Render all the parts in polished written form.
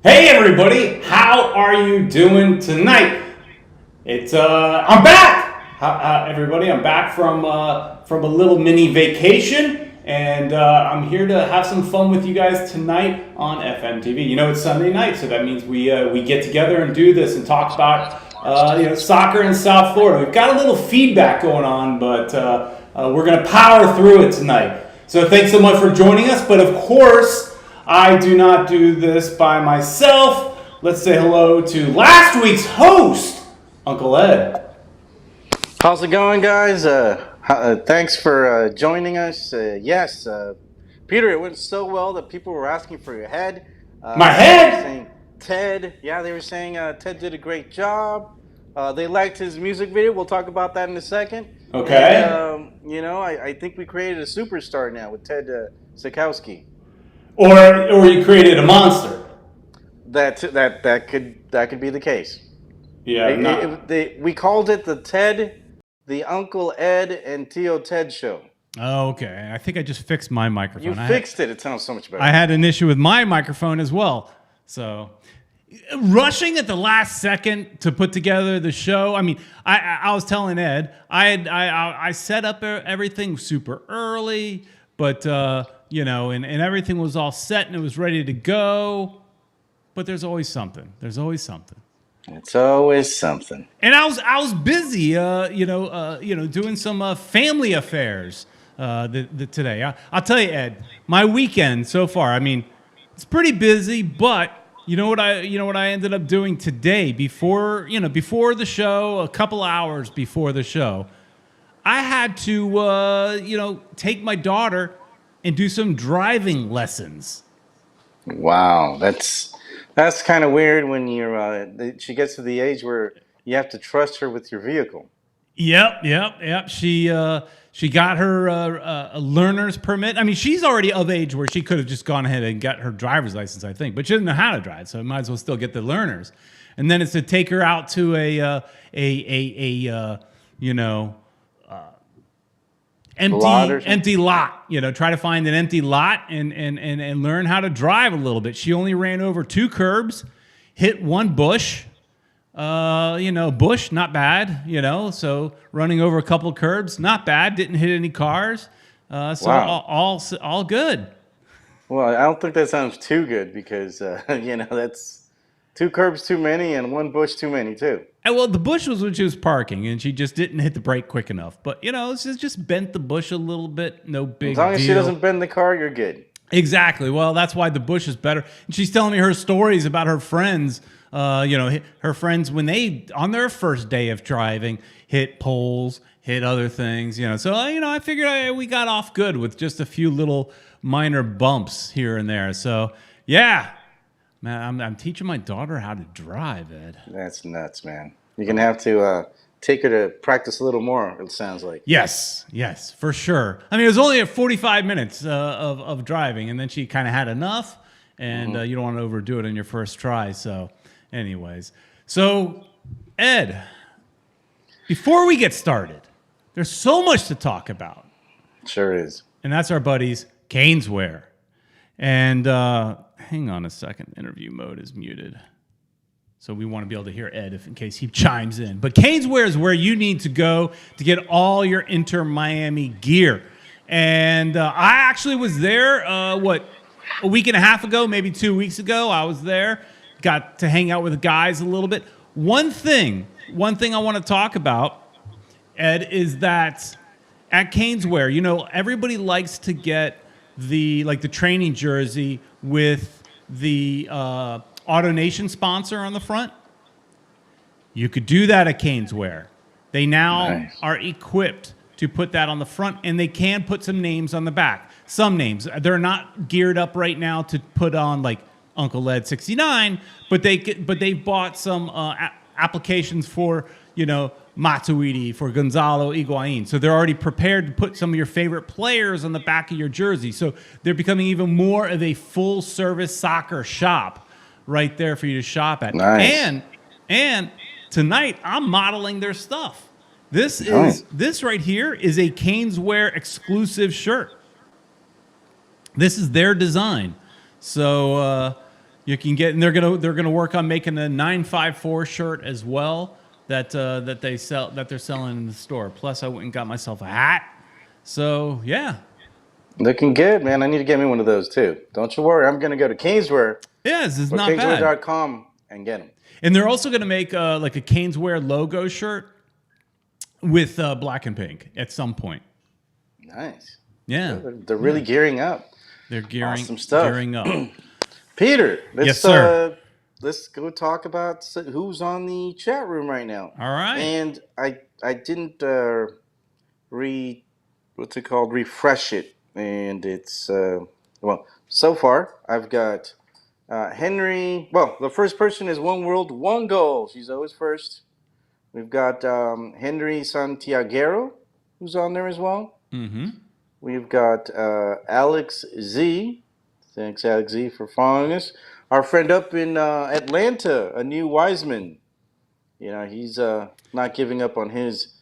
Hey everybody, how are you doing tonight? I'm back. Everybody, I'm back from a little mini vacation, and I'm here to have some fun with you guys tonight on FMTV. You know, it's Sunday night, so that means we get together and do this and talk about soccer in South Florida. We've got a little feedback going on, but we're gonna power through it tonight. So thanks so much for joining us. But of course, I do not do this by myself. Let's say hello to last week's host, Uncle Ed. How's it going, guys? Thanks for joining us. Yes, Peter, it went so well that people were asking for your head. My head? Saying Ted. Yeah, they were saying Ted did a great job. They liked his music video. We'll talk about that in a second. Okay. And, I think we created a superstar now with Ted Sikowski. Or you created a monster. That could be the case. Yeah. We called it the Uncle Ed and Tio Ted show. Oh, okay. I think I just fixed my microphone. You fixed it. It sounds so much better. I had an issue with my microphone as well. So, rushing at the last second to put together the show. I mean, I was telling Ed, I set up everything super early, but and everything was all set and it was ready to go. But there's always something. It's always something. And I was busy, doing some family affairs today. I'll tell you, Ed, my weekend so far. I mean, it's pretty busy, but you know what I ended up doing today before the show, a couple hours before the show, I had to take my daughter and do some driving lessons. Wow, that's kind of weird when she gets to the age where you have to trust her with your vehicle. Yep. She got her a learner's permit. I mean, she's already of age where she could have just gone ahead and got her driver's license, I think, but she doesn't know how to drive, so might as well still get the learners. And then it's to take her out to empty lot. Try to find an empty lot and learn how to drive a little bit. She only ran over 2 curbs, hit 1 bush. Bush, not bad. So running over a couple of curbs, not bad. Didn't hit any cars. Wow. All good. Well, I don't think that sounds too good because that's 2 curbs too many and 1 bush too many too. And well, the bush was when she was parking, and she just didn't hit the brake quick enough. But she's just bent the bush a little bit. No big deal. As long as she doesn't bend the car, you're good. Exactly. Well, that's why the bush is better. And she's telling me her stories about her friends. Her friends when they on their first day of driving hit poles, hit other things. So I figured we got off good with just a few little minor bumps here and there. So yeah. Man, I'm teaching my daughter how to drive, Ed. That's nuts, man. You're going to have to take her to practice a little more, it sounds like. Yes, for sure. I mean, it was only 45 minutes of driving, and then she kind of had enough, and you don't want to overdo it on your first try. So, anyways. So, Ed, before we get started, there's so much to talk about. Sure is. And that's our buddies, Caneswear. And hang on a second. Interview mode is muted. So we want to be able to hear Ed in case he chimes in. But Caneswear is where you need to go to get all your Inter Miami gear. And I actually was there, a week and a half ago, maybe 2 weeks ago. I was there. Got to hang out with the guys a little bit. One thing I want to talk about, Ed, is that at Caneswear, everybody likes to get the training jersey with the AutoNation sponsor on the front. You could do that at Caneswear. They now are equipped to put that on the front, and they can put some names on the back. Some names. They're not geared up right now to put on like Uncle Ed 69, but they've bought some applications for Matuidi, for Gonzalo Higuain. So they're already prepared to put some of your favorite players on the back of your jersey. So they're becoming even more of a full-service soccer shop right there for you to shop at. Nice. And tonight, I'm modeling their stuff. This right here is a Caneswear exclusive shirt. This is their design. So You can get, and they're gonna work on making a 954 shirt as well that they're selling in the store. Plus, I went and got myself a hat. So yeah, Looking good, man. I need to get me one of those too. Don't you worry. I'm gonna go to Caneswear yeah, this is or not bad. Caneswear.com and get them. And they're also gonna make like a Caneswear logo shirt with black and pink at some point. Nice. Yeah, They're really gearing up. they're Awesome stuff. gearing up. Peter, Yes, sir. Let's go talk about who's on the chat room right now. All right. And I didn't refresh it, and it's well, so far I've got Henry. Well, the first person is One World, One Goal. She's always first. We've got Henry Santiaguero, who's on there as well. Mm-hmm. We've got Alex Z. Thanks, Alex Z, for following us. Our friend up in Atlanta, a new Wiseman. You know, he's not giving up on his.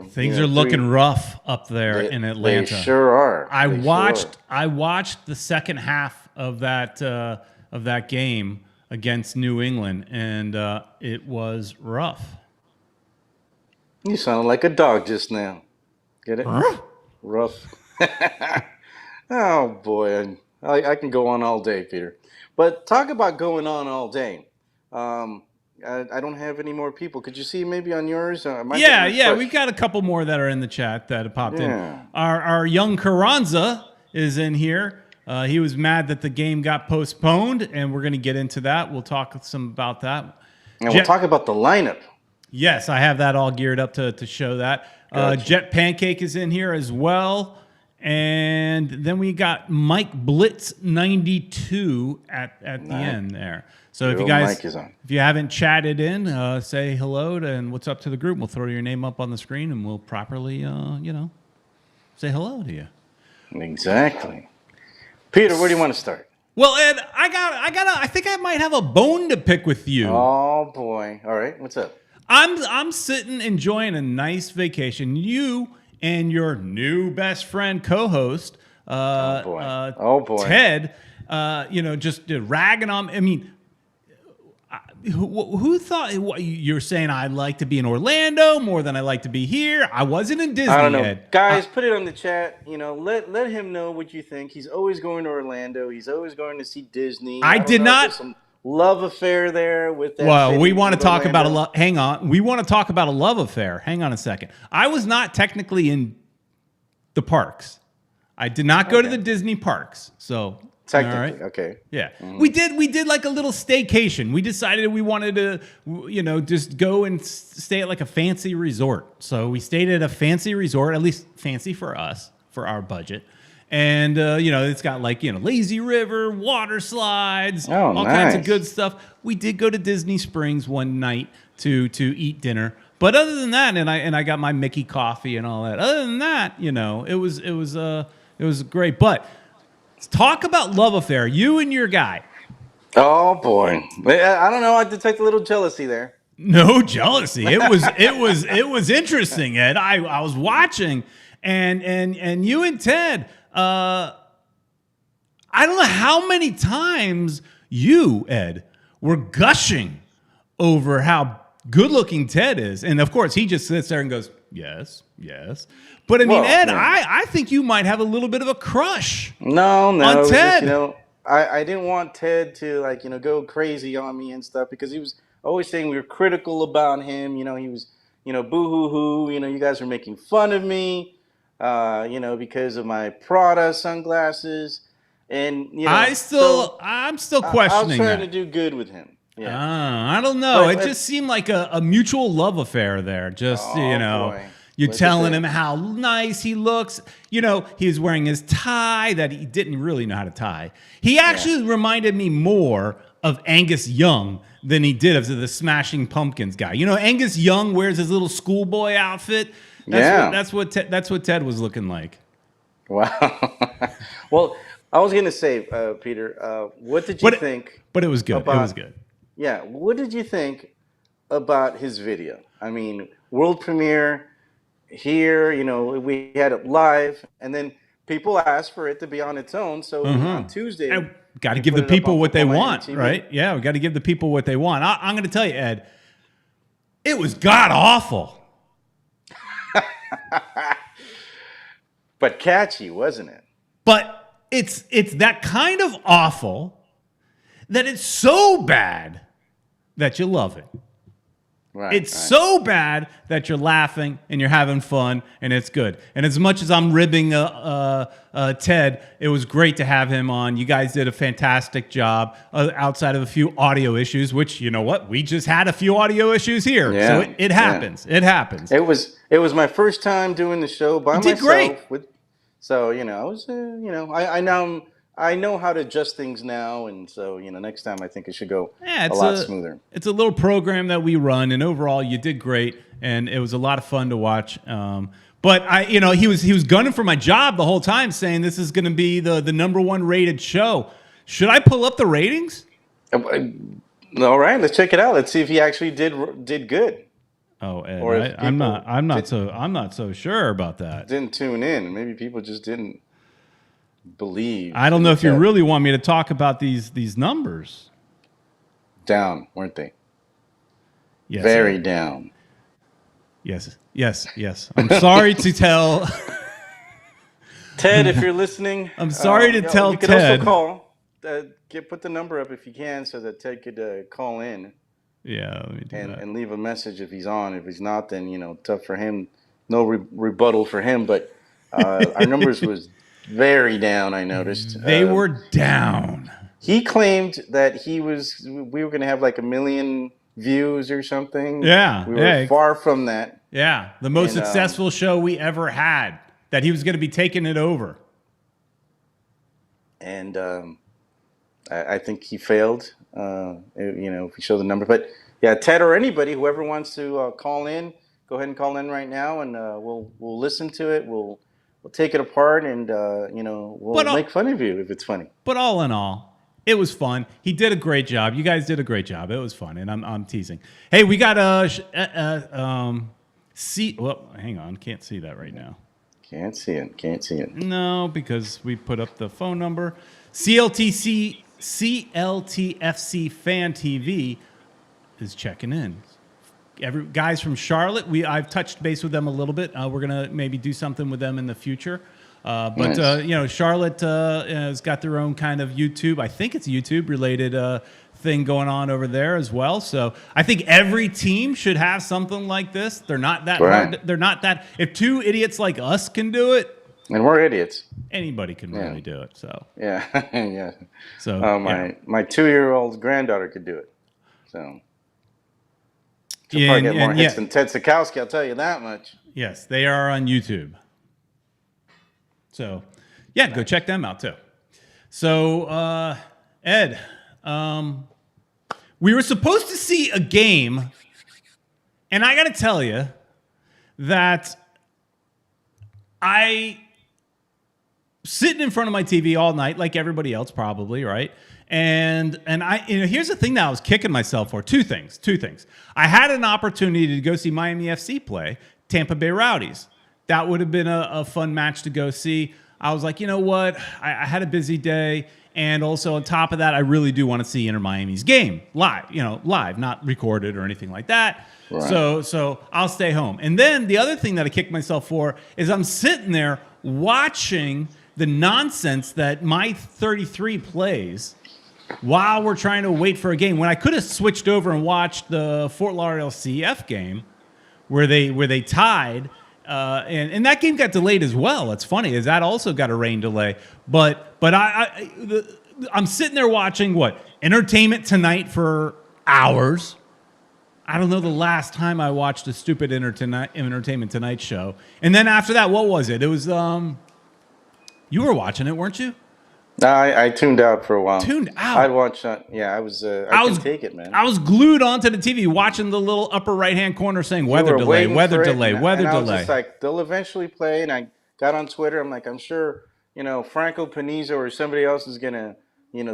Things are looking rough up there in Atlanta. They sure are. I watched the second half of that game against New England, and it was rough. You sounded like a dog just now. Get it? Rough. Oh boy, I can go on all day, Peter. But talk about going on all day. I don't have any more people. Could you see maybe on yours? Yeah, we've got a couple more that are in the chat that have popped in. Our young Carranza is in here. He was mad that the game got postponed, and we're going to get into that. We'll talk some about that. And we'll talk about the lineup. Yes, I have that all geared up to show that. Gotcha. Jet Pancake is in here as well. And then we got Mike Blitz 92 at the end there. So if you guys, if you haven't chatted in, say hello and what's up to the group. We'll throw your name up on the screen and we'll properly, say hello to you. Exactly. Peter, where do you want to start? Well, Ed, I think I might have a bone to pick with you. Oh boy! All right, what's up? I'm sitting enjoying a nice vacation. You and your new best friend co-host, Ted, just ragging on. I mean, who thought you're saying I'd like to be in Orlando more than I like to be here? I wasn't in Disney. I don't know, Ed. Guys. Put it on the chat. Let him know what you think. He's always going to Orlando. He's always going to see Disney. I did not. Some love affair there with that. Well, we want to talk about a love. Hang on. We want to talk about a love affair. Hang on a second. I was not technically in the parks. I did not go to the Disney parks. So technically, okay. Yeah. Mm-hmm. We did like a little staycation. We decided we wanted to, just go and stay at like a fancy resort. So we stayed at a fancy resort, at least fancy for us, for our budget. And, it's got like, lazy river, water slides, all kinds of good stuff. We did go to Disney Springs one night to eat dinner. But other than that, and I got my Mickey coffee and all that. Other than that, it was great. But let's talk about love affair. You and your guy. Oh boy. I don't know. I detect a little jealousy there. No jealousy. It was interesting, Ed. I was watching and you and Ted, I don't know how many times you, Ed, were gushing over how good-looking Ted is. And, of course, he just sits there and goes, yes, yes. But, I mean, Ed, I think you might have a little bit of a crush on Ted. Just, I didn't want Ted to, go crazy on me and stuff because he was always saying we were critical about him. He was, boo-hoo-hoo. You guys were making fun of me. Because of my Prada sunglasses, and I'm still questioning. I was trying to do good with him. Yeah, I don't know. It just seemed like a mutual love affair there. Just you're telling him how nice he looks. He was wearing his tie that he didn't really know how to tie. He actually reminded me more of Angus Young than he did of the Smashing Pumpkins guy. Angus Young wears his little schoolboy outfit. That's what Ted was looking like. Wow. Well, I was going to say, Peter, what did you think? But it was good. It was good. Yeah. What did you think about his video? I mean, world premiere here. We had it live, and then people asked for it to be on its own. So on Tuesday, Got to we give put the it up people on what they Futbol Miami want, TV. right? Yeah, we got to give the people what they want. I'm going to tell you, Ed, it was god awful. But catchy, wasn't it? But it's that kind of awful that it's so bad that you love it. Right. It's so bad that you're laughing and you're having fun and it's good. And as much as I'm ribbing Ted, it was great to have him on. You guys did a fantastic job outside of a few audio issues, which, you know what? We just had a few audio issues here. Yeah, So it happens. Yeah. It happens. It was my first time doing the show by myself. Great. So, I was, I know how to adjust things now, and so next time I think it should go a lot smoother. It's a little program that we run, and overall you did great, and it was a lot of fun to watch. But he was gunning for my job the whole time, saying this is going to be the number one rated show. Should I pull up the ratings? All right, let's check it out. Let's see if he actually did good. Oh, Ed, I'm not so sure about that. Didn't tune in. Maybe people just didn't believe. I don't know if you really want me to talk about these numbers. Down, weren't they? Yes, very down. Yes. I'm sorry to tell Ted, if you're listening. I'm sorry to tell you could Ted. Also call. Put the number up if you can, so that Ted could call in. Yeah, let me do that. And leave a message if he's on. If he's not, then tough for him. No rebuttal for him. But our numbers was very down. I noticed they were down. He claimed that we were going to have like 1 million views or something. Yeah, we were far from that. Yeah, the most successful show we ever had. That he was going to be taking it over. And I think he failed. If we show the number, but yeah, Ted or anybody, whoever wants to call in, go ahead and call in right now, and we'll listen to it. We'll take it apart, and we'll make fun of you if it's funny. But all in all, it was fun. He did a great job. You guys did a great job. It was fun, and I'm teasing. Hey, we got well, hang on, can't see that right now. Can't see it. No, because we put up the phone number. CLTFC Fan TV is checking in. Guys from Charlotte, I've touched base with them a little bit. We're gonna maybe do something with them in the future. But nice. Charlotte has got their own kind of YouTube. I think it's YouTube related thing going on over there as well. So I think every team should have something like this. They're not that hard. They're not that. If two idiots like us can do it, and we're idiots, anybody can really do it. So yeah, yeah. So my 2-year-old granddaughter could do it. So she'll probably get more hits than Ted Sikowski. I'll tell you that much. Yes, they are on YouTube. So yeah, go check them out too. So Ed, we were supposed to see a game, and I got to tell you that I sitting in front of my TV all night, like everybody else probably, right? And I, here's the thing that I was kicking myself for. Two things. I had an opportunity to go see Miami FC play Tampa Bay Rowdies. That would have been a fun match to go see. I was like, you know what? I had a busy day. And also on top of that, I really do want to see Inter Miami's game live, not recorded or anything like that. Right. So I'll stay home. And then the other thing that I kicked myself for is I'm sitting there watching the nonsense that my 33 plays while we're trying to wait for a game, when I could have switched over and watched the Fort Lauderdale CF game where they tied. And that game got delayed as well. It's funny, is that also got a rain delay. But I'm sitting there watching Entertainment Tonight for hours. I don't know the last time I watched a stupid Entertainment Tonight show. And then after that, what was it? It was you were watching it, weren't you? I tuned out for a while. Tuned out. I'd watch. I couldn't take it, man. I was glued onto the TV watching the little upper right hand corner saying weather delay. I was just like, they'll eventually play. And I got on Twitter. I'm like, I'm sure Franco Panizo or somebody else is gonna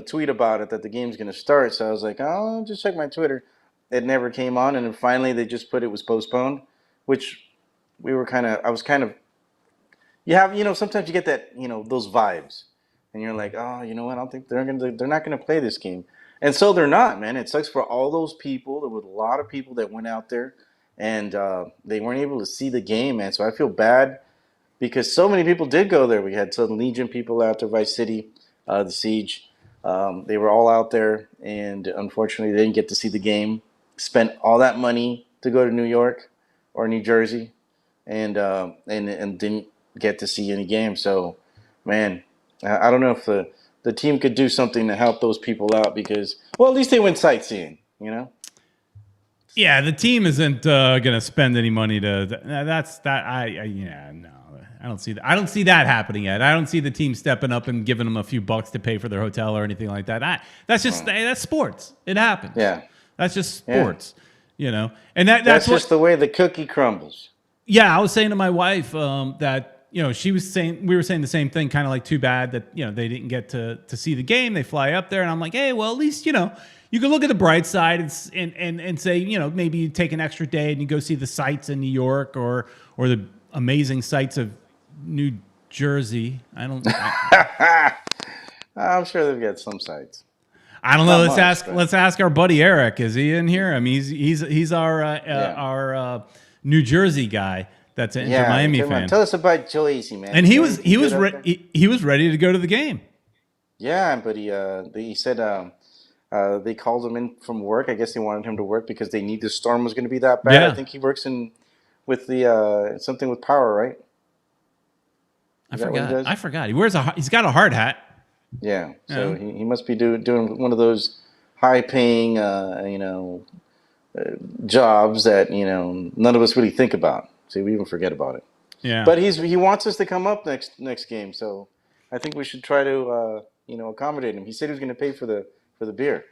tweet about it that the game's gonna start. So I was like, I'll just check my Twitter. It never came on, and then finally they just put it was postponed, which I was kind of. you have, sometimes you get that, those vibes, and you're like, oh, you know what? I don't think they're not gonna play this game, and so they're not, man. It sucks for all those people. There were a lot of people that went out there, and they weren't able to see the game, man. So I feel bad because so many people did go there. We had some Legion people out there, Vice City, the Siege. They were all out there, and unfortunately, they didn't get to see the game. Spent all that money to go to New York or New Jersey, and didn't get to see any games. So, man, I don't know if the team could do something to help those people out because, well, at least they went sightseeing, Yeah, the team isn't going to spend any money to. That's that. No, I don't see that. I don't see that happening yet. I don't see the team stepping up and giving them a few bucks to pay for their hotel or anything like that. That's just that's sports. It happens. Yeah, that's just sports. And that's just the way the cookie crumbles. Yeah, I was saying to my wife that she was saying we were saying the same thing, kind of like too bad that they didn't get to see the game. They fly up there, and I'm like, hey, well, at least you can look at the bright side and say maybe you take an extra day and you go see the sights in New York or the amazing sights of New Jersey. I'm sure they've got some sites. I don't know. Let's ask our buddy Eric. Is he in here? I mean, he's our New Jersey guy. That's an Inter Miami fan. Tell us about Jersey, man. And he was ready to go to the game. Yeah, but he said they called him in from work. I guess they wanted him to work because they knew the storm was going to be that bad. Yeah. I think he works with the something with power, right? I forgot. He's got a hard hat. Yeah. So he must be doing one of those high-paying, jobs that none of us really think about. So we even forget about it. Yeah. But he wants us to come up next game, so I think we should try to accommodate him. He said he was going to pay for the beer.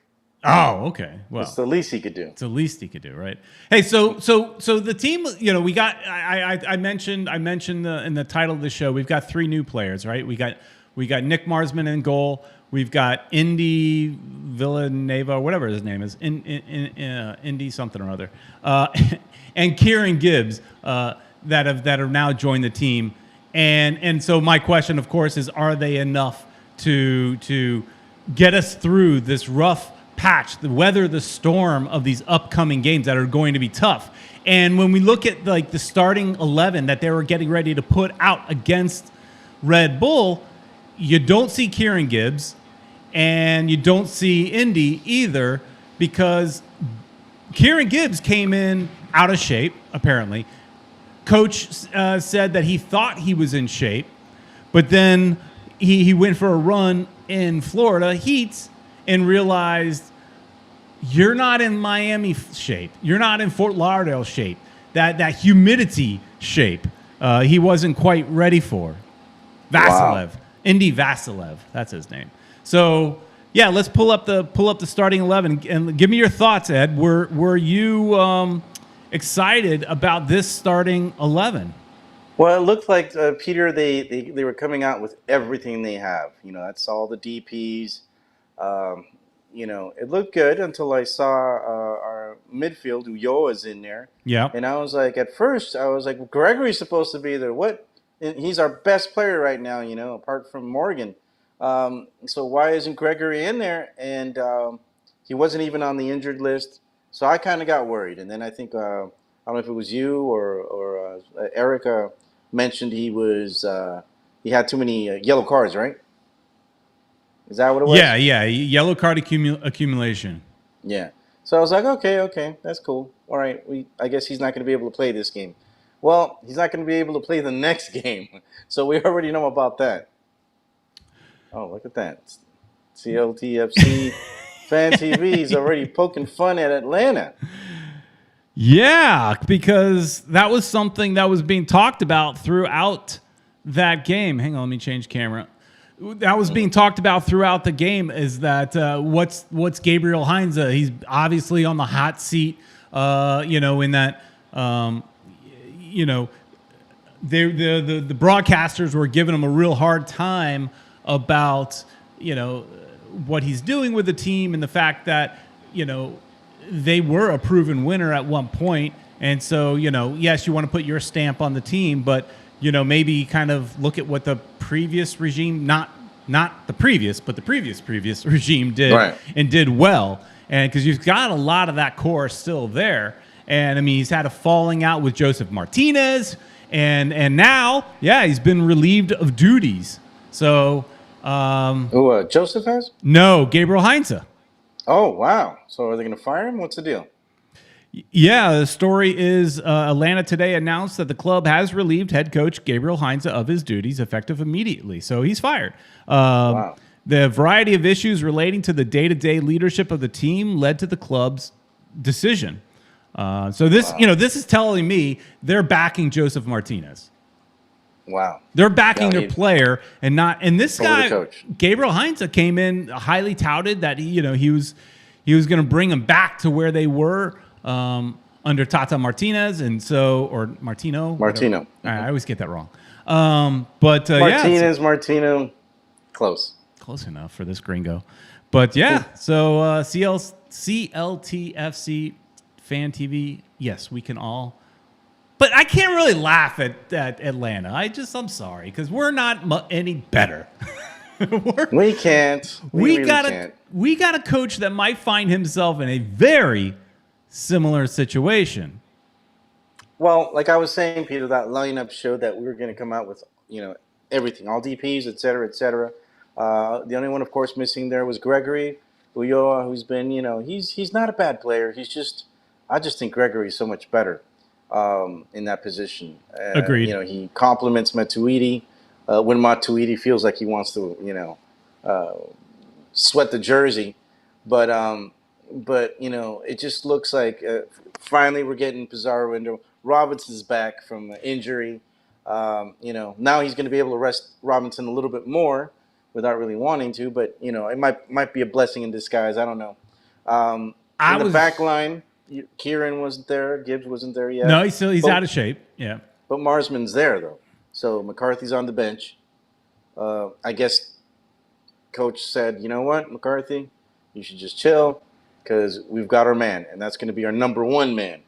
Oh, okay. Well, it's the least he could do. It's the least he could do, right? Hey, so the team, we got. I mentioned in the title of the show, we've got 3 new players, right? We got Nick Marsman in goal. We've got Indy Vassilev, whatever his name is, Indy something or other, and Kieran Gibbs that have now joined the team. And so my question, of course, is: are they enough to get us through this rough patch, weather the storm of these upcoming games that are going to be tough? And when we look at like the starting 11 that they were getting ready to put out against Red Bull, you don't see Kieran Gibbs and you don't see Indy either, because Kieran Gibbs came in out of shape, apparently. Coach said that he thought he was in shape, but then he went for a run in Florida Heat and realized you're not in Miami shape. You're not in Fort Lauderdale shape. That humidity shape, he wasn't quite ready for. Vassilev, wow. Indy Vassilev, that's his name. So yeah, let's pull up the starting 11 and give me your thoughts, Ed. Were you excited about this starting 11? Well, it looked like Peter. They were coming out with everything they have. That's all the DPs. It looked good until I saw our midfield, Ulloa's in there. Yeah. And I was like, at first, Gregory's supposed to be there. What? And he's our best player right now, apart from Morgan. So why isn't Gregory in there? And he wasn't even on the injured list. So I kind of got worried. And then I think, I don't know if it was you or Erica mentioned he had too many yellow cards, right? Is that what it was? Yeah. Yellow card accumulation. Yeah. So I was like, okay, that's cool. All right, I guess he's not going to be able to play this game. Well, he's not going to be able to play the next game. So we already know about that. Oh, look at that. CLTFC Fan TV is already poking fun at Atlanta. Yeah, because that was something that was being talked about throughout that game. Hang on, let me change camera. That was being talked about throughout the game, is that what's Gabriel Heinze? He's obviously on the hot seat, in that, the broadcasters were giving him a real hard time about, what he's doing with the team and the fact that, they were a proven winner at one point. And so, yes, you want to put your stamp on the team, but maybe kind of look at what the previous regime, not the previous, but the previous regime did Right. and did well. And because you've got a lot of that core still there. And I mean, he's had a falling out with Joseph Martinez, and now, he's been relieved of duties. So, Joseph has? no, Gabriel Heinze. Oh, wow. So are they going to fire him? What's the deal? Yeah, the story is Atlanta today announced that the club has relieved head coach Gabriel Heinze of his duties effective immediately. So he's fired. Wow. The variety of issues relating to the day-to-day leadership of the team led to the club's decision. So this, this is telling me they're backing Joseph Martinez. Wow. They're backing their player and not. And this guy, coach. Gabriel Heinze, came in highly touted that he was going to bring them back to where they were under Tata Martinez, and or Martino. Martino. I always get that wrong. Martinez, Martino, close enough for this gringo. But so CLTFC Fan TV. Yes, we can all. But I can't really laugh at Atlanta. I'm sorry, because we're not any better. We can't. We got a coach that might find himself in a very similar situation. Well, like I was saying, Peter, that lineup showed that we were going to come out with everything, all DPs, et cetera, et cetera. The only one, of course, missing there was Gregory Ulloa, who's been, he's not a bad player. I just think Gregory's so much better in that position. Agreed. He compliments Matuidi when Matuidi feels like he wants to, sweat the jersey. But it just looks like finally we're getting Pizarro into. Robinson's back from injury. Now he's going to be able to rest Robinson a little bit more without really wanting to. But it might be a blessing in disguise. I don't know. In the back line, Kieran wasn't there. Gibbs wasn't there yet. No, he's out of shape. Yeah. But Marsman's there though. So McCarthy's on the bench. I guess coach said, you know what, McCarthy, you should just chill because we've got our man, and that's going to be our number one man.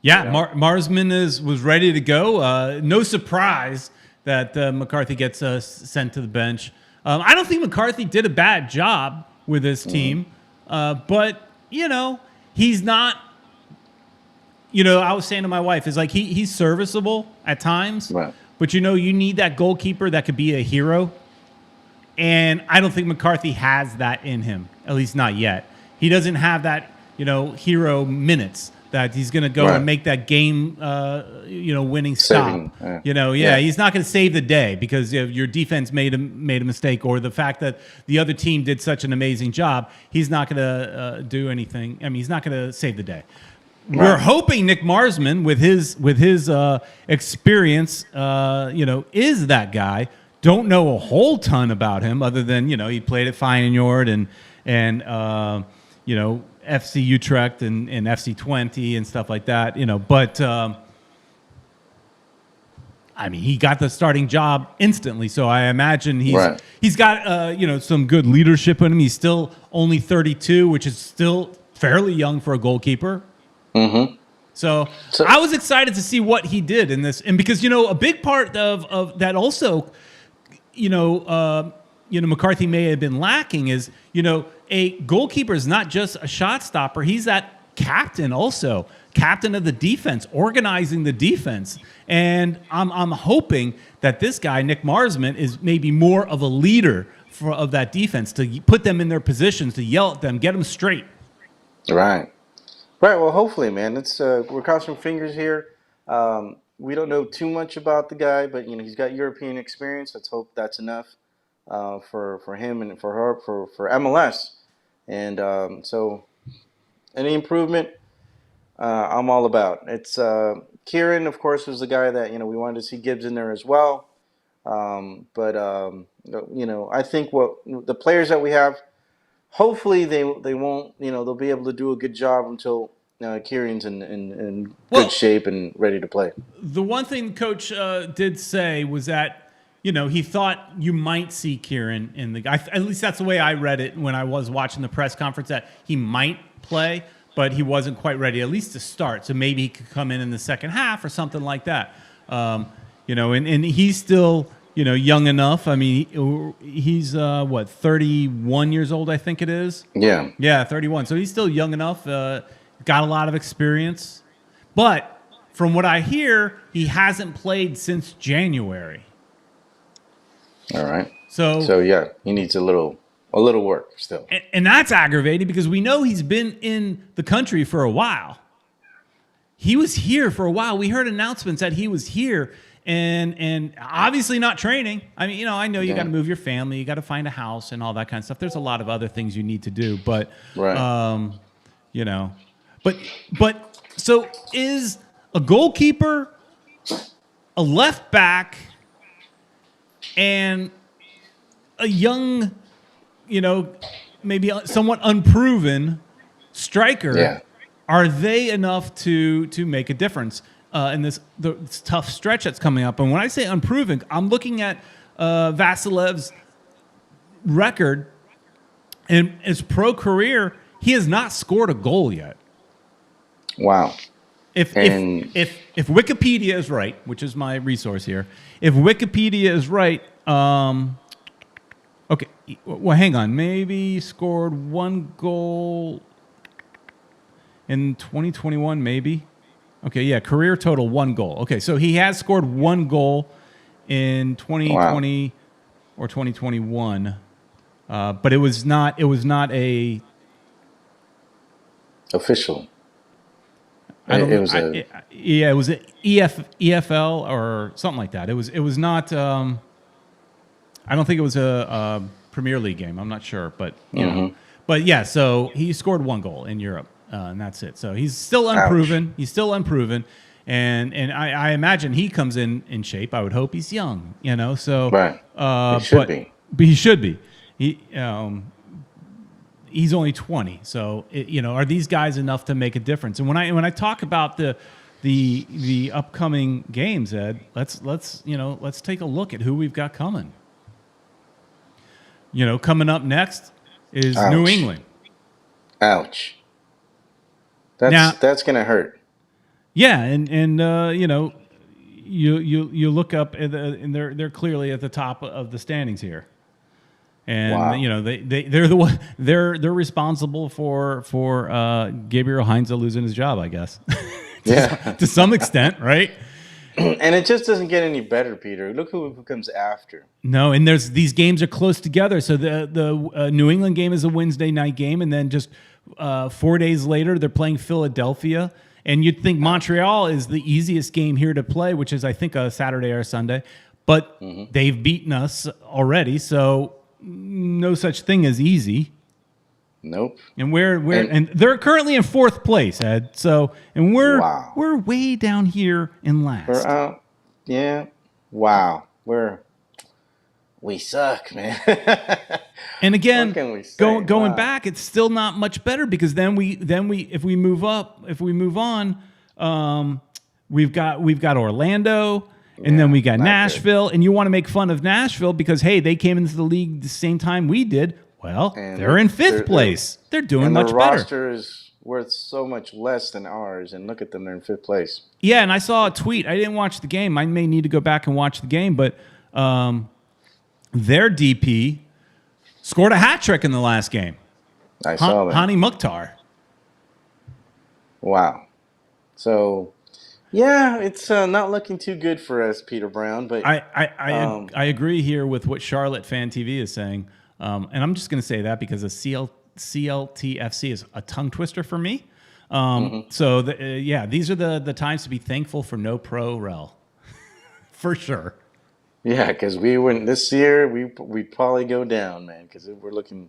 Yeah, Marsman was ready to go. No surprise that McCarthy gets sent to the bench. I don't think McCarthy did a bad job with his team, but he's not. I was saying to my wife, is like he's serviceable at times, right. But you need that goalkeeper that could be a hero, and I don't think McCarthy has that in him. At least not yet. He doesn't have that hero minutes that he's going to go and make that game, winning stop. He's not going to save the day because your defense made a mistake, or the fact that the other team did such an amazing job. He's not going to do anything. I mean, he's not going to save the day. Right. We're hoping Nick Marsman, with his experience, is that guy. Don't know a whole ton about him other than he played at Feyenoord and FC Utrecht and FC Twente and stuff like that, But he got the starting job instantly, so I imagine he's got some good leadership in him. He's still only 32, which is still fairly young for a goalkeeper. Mm-hmm. So I was excited to see what he did in this, and because a big part of that also, McCarthy may have been lacking is a goalkeeper is not just a shot stopper. He's that captain also, captain of the defense, organizing the defense. And I'm hoping that this guy, Nick Marsman, is maybe more of a leader of that defense, to put them in their positions, to yell at them, get them straight. Right. Well, hopefully, man. We're crossing fingers here. We don't know too much about the guy, but he's got European experience. Let's hope that's enough for him and for her for MLS. And so any improvement, I'm all about. It's Kieran, of course, was the guy that we wanted to see Gibbs in there as well. But I think the players that we have, hopefully they won't they'll be able to do a good job until Kieran's in good shape and ready to play. The one thing Coach did say was that he thought you might see Kieran in the. At least that's the way I read it when I was watching the press conference, that he might play, but he wasn't quite ready, at least to start. So maybe he could come in the second half or something like that. and he's still, young enough. I mean, he's what, 31 years old, I think it is. Yeah. Yeah, 31. So he's still young enough. Got a lot of experience, but from what I hear, he hasn't played since January. All right. So yeah, he needs a little work still. And that's aggravating because we know he's been in the country for a while. He was here for a while. We heard announcements that he was here and obviously not training. I mean, I know you got to move your family, you got to find a house and all that kind of stuff. There's a lot of other things you need to do, but right. But so is a goalkeeper, a left back, and a young, maybe somewhat unproven striker. Yeah. Are they enough to make a difference in this tough stretch that's coming up? And when I say unproven, I'm looking at Vassilev's record in his pro career. He has not scored a goal yet. Wow. If Wikipedia is right, which is my resource here, if Wikipedia is right, okay, well, hang on. Maybe scored one goal in 2021, maybe. Okay, yeah, career total 1 goal. Okay, so he has scored 1 goal in 2020 or 2021, but it was not a official. It was an EFL or something like that. It was not. I don't think it was a Premier League game. I'm not sure, but but yeah. So he scored 1 goal in Europe, and that's it. So he's still unproven. Ouch. He's still unproven, and I imagine he comes in shape. I would hope he's young. So right. He should be. He should be. He's only 20, so are these guys enough to make a difference? And when I talk about the upcoming games, Ed, let's take a look at who we've got coming. Coming up next is Ouch. New England. Ouch. That's gonna hurt. Yeah, and you look up and they're clearly at the top of the standings here. And wow. they're responsible for Gabriel Heinze losing his job, I guess. to some extent, right? And it just doesn't get any better, Peter. Look who comes after. No, and these games are close together. So the New England game is a Wednesday night game, and then just 4 days later they're playing Philadelphia. And you'd think Montreal is the easiest game here to play, which is I think a Saturday or a Sunday, but they've beaten us already. So no such thing as easy. Nope. And and they're currently in 4th place, Ed. So we're way down here in last. We're out. Yeah. Wow. We suck, man. And again, what can we say? Going back, it's still not much better because then we if we move on, we've got Orlando. And then we got Nashville, and you want to make fun of Nashville because, hey, they came into the league the same time we did. Well, and they're in 5th place. They're doing much better. Their roster is worth so much less than ours, and look at them, they're in 5th place. Yeah, and I saw a tweet. I didn't watch the game. I may need to go back and watch the game, but their DP scored a hat trick in the last game. I saw that. Hani Mukhtar. Wow. So... yeah, it's not looking too good for us, Peter Brown. But I agree here with what Charlotte Fan TV is saying, and I'm just going to say that because a CLTFC is a tongue twister for me. So these are the times to be thankful for no pro rel, for sure. Yeah, because we wouldn't this year. We probably go down, man, because we're looking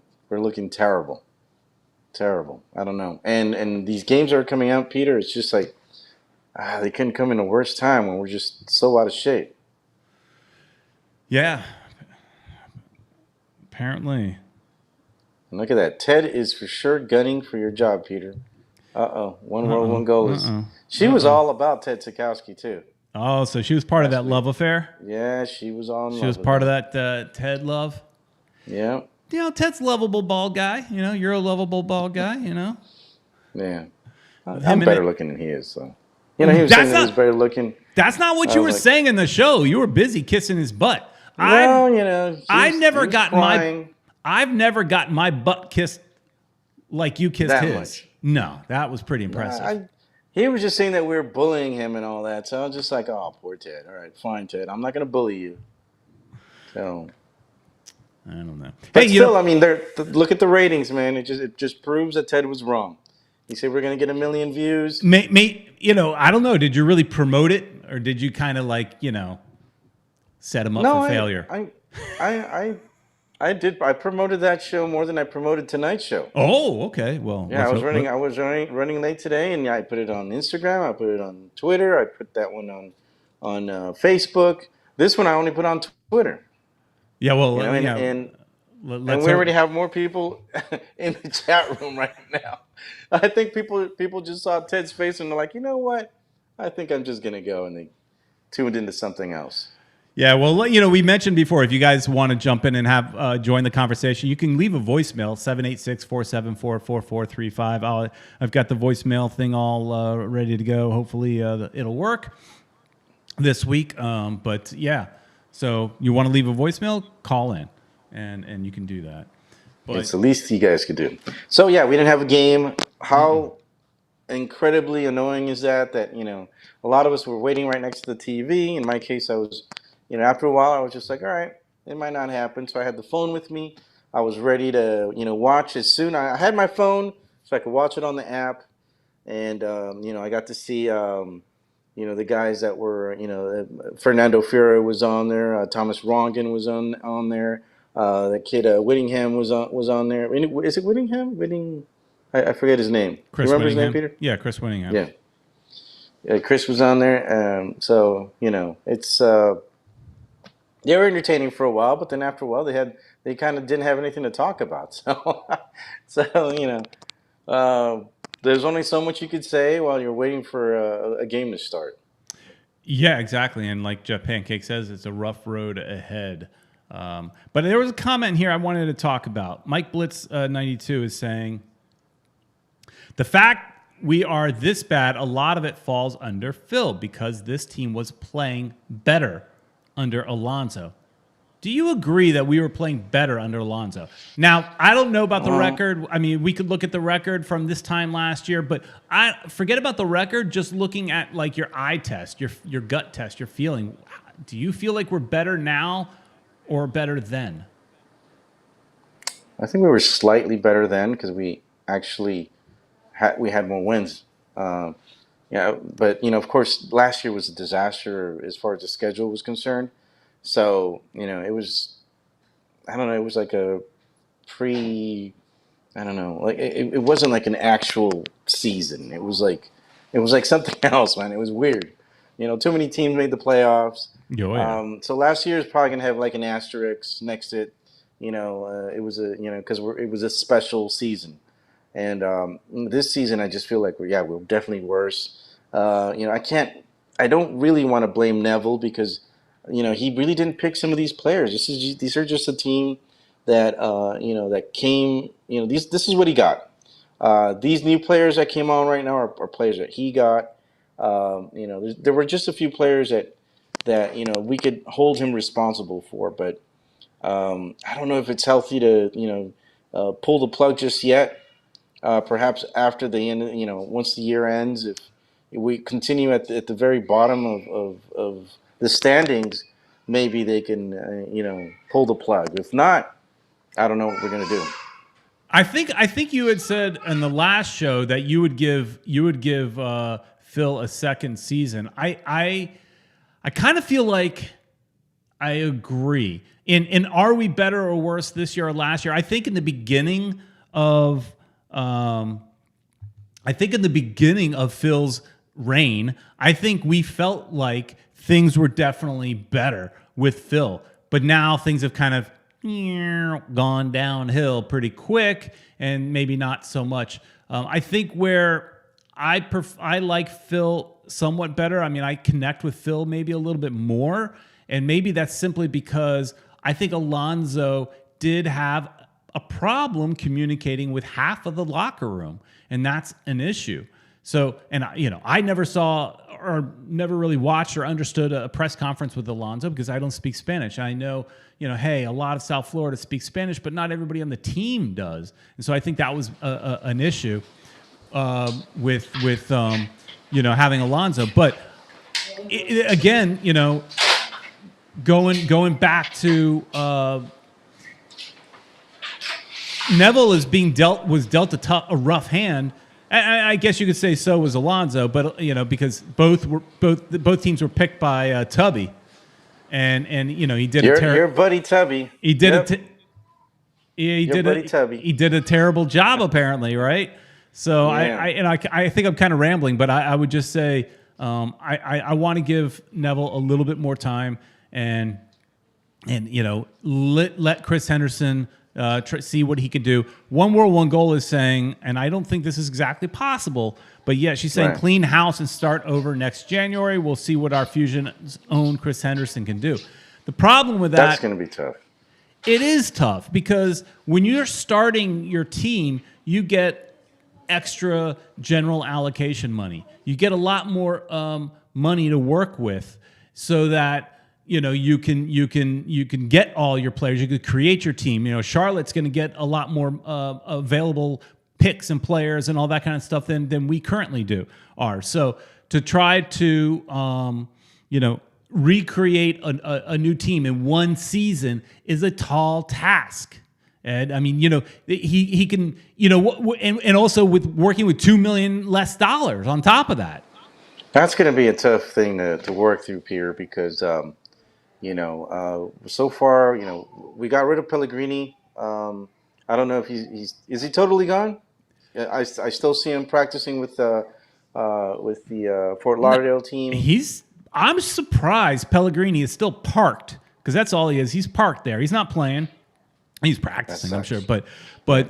terrible. I don't know, and these games are coming out, Peter. It's just like. They couldn't come in a worse time when we're just so out of shape. Yeah. Apparently. And look at that. Ted is for sure gunning for your job, Peter. One world, one goal. She was all about Ted Sikowski, too. Oh, so she was part of that love affair? Yeah, she was on She was part of that Ted love? Yeah. Ted's a lovable bald guy. You're a lovable bald guy, Yeah. I'm better looking than he is, so. He was saying he was better looking. That's not what I you was were like, saying in the show. You were busy kissing his butt. no, you know, I've never he was gotten crying I've never gotten my butt kissed like you kissed that his. much. No, that was pretty No, impressive. he was just saying that we were bullying him and all that. So I was just like, oh, poor Ted. All right, fine, Ted. I'm not going to bully you. So, I don't know. but Hey, still, I mean, look at the ratings, man. It just proves that Ted was wrong. He said we're going to get 1 million views. I don't know. Did you really promote it, or did you kind of like, set him up No, for failure? I did. I promoted that show more than I promoted tonight's show. Oh, okay. Well, Yeah, I was running late today, and I put it on Instagram. I put it on Twitter. I put that one on Facebook. This one I only put on Twitter. Yeah, well, You know, and we already have more people in the chat room right now. I think people just saw Ted's face and they're like, you know what? I think I'm just gonna go, and they tuned into something else. Yeah, well, we mentioned before, if you guys want to jump in and have join the conversation, you can leave a voicemail, 786-474-4435. I've got the voicemail thing all ready to go. Hopefully it'll work this week. But yeah, so you want to leave a voicemail, call in, and you can do that. But It's the least you guys could do. So yeah, we didn't have a game. How incredibly annoying is that a lot of us were waiting right next to the TV. In my case, I was, after a while, I was just like, all right, it might not happen. So I had the phone with me. I was ready to, watch as soon. I had my phone so I could watch it on the app. And, I got to see, the guys that were, Fernando Fiora was on there. Thomas Rongen was on there. The kid Whittingham was on there. Is it Whittingham? I forget his name. Chris You remember Whittingham? his name, Peter? Yeah, Chris Whittingham. Yeah, Chris was on there. So it's they were entertaining for a while, but then after a while they kind of didn't have anything to talk about. So there's only so much you could say while you're waiting for a game to start. Yeah, exactly. And like Jeff Pancake says, it's a rough road ahead. But there was a comment here I wanted to talk about. Mike Blitz 92 is saying, the fact we are this bad, a lot of it falls under Phil because this team was playing better under Alonso. Do you agree that we were playing better under Alonso? Now, I don't know about the record. I mean, we could look at the record from this time last year, but I forget about the record. Just looking at like your eye test, your gut test, your feeling. Do you feel like we're better now or better then? I think we were slightly better then because we actually had more wins. But of course, last year was a disaster as far as the schedule was concerned. So it was, I don't know, it was like a I don't know, like it wasn't like an actual season. It was like something else, man. It was weird. Too many teams made the playoffs. Oh, yeah. So last year is probably gonna have like an asterisk next to it. It was because it was a special season. And this season, I just feel like we're definitely worse. I don't really want to blame Neville because, he really didn't pick some of these players. These are just a team that, that came, this is what he got. These new players that came on right now are players that he got. There were just a few players that we could hold him responsible for, but I don't know if it's healthy to, pull the plug just yet. Perhaps after the end, once the year ends, if we continue at the very bottom of the standings, maybe they can, pull the plug. If not, I don't know what we're gonna do. I think you had said in the last show that you would give Phil a second season. I kind of feel like I agree. In are we better or worse this year or last year? I think in the beginning of Phil's reign, I think we felt like things were definitely better with Phil. But now things have kind of gone downhill pretty quick and maybe not so much. I think where I like Phil somewhat better, I mean, I connect with Phil maybe a little bit more. And maybe that's simply because I think Alonso did have a problem communicating with half of the locker room, and that's an issue. So, and I never saw or never really watched or understood a press conference with Alonso because I don't speak Spanish. I know, hey, a lot of South Florida speak Spanish, but not everybody on the team does. And so I think that was an issue with having Alonso. But again, going back to Neville was dealt a rough hand. I guess you could say so was Alonso, but because both teams were picked by Tubby, and he did your buddy Tubby. He did Yep. He did a terrible job apparently, right? So Yeah. I think I'm kind of rambling, but I would just say I want to give Neville a little bit more time and let Chris Henderson. See what he can do. One World, One Goal is saying, and I don't think this is exactly possible, but yeah, she's saying clean house and start over next January. We'll see what our Fusion's own Chris Henderson can do. The problem with That's going to be tough. It is tough because when you're starting your team, you get extra general allocation money. You get a lot more money to work with so that you can get all your players. You could create your team. Charlotte's going to get a lot more available picks and players and all that kind of stuff than we currently are. So to try to recreate a new team in one season is a tall task. And I mean, he can, and also with working with $2 million less on top of that. That's going to be a tough thing to work through, Peter, because so far, we got rid of Pellegrini. I don't know if is he totally gone? I still see him practicing with the Fort Lauderdale team. I'm surprised Pellegrini is still parked because that's all he is. He's parked there. He's not playing. He's practicing, I'm sure, but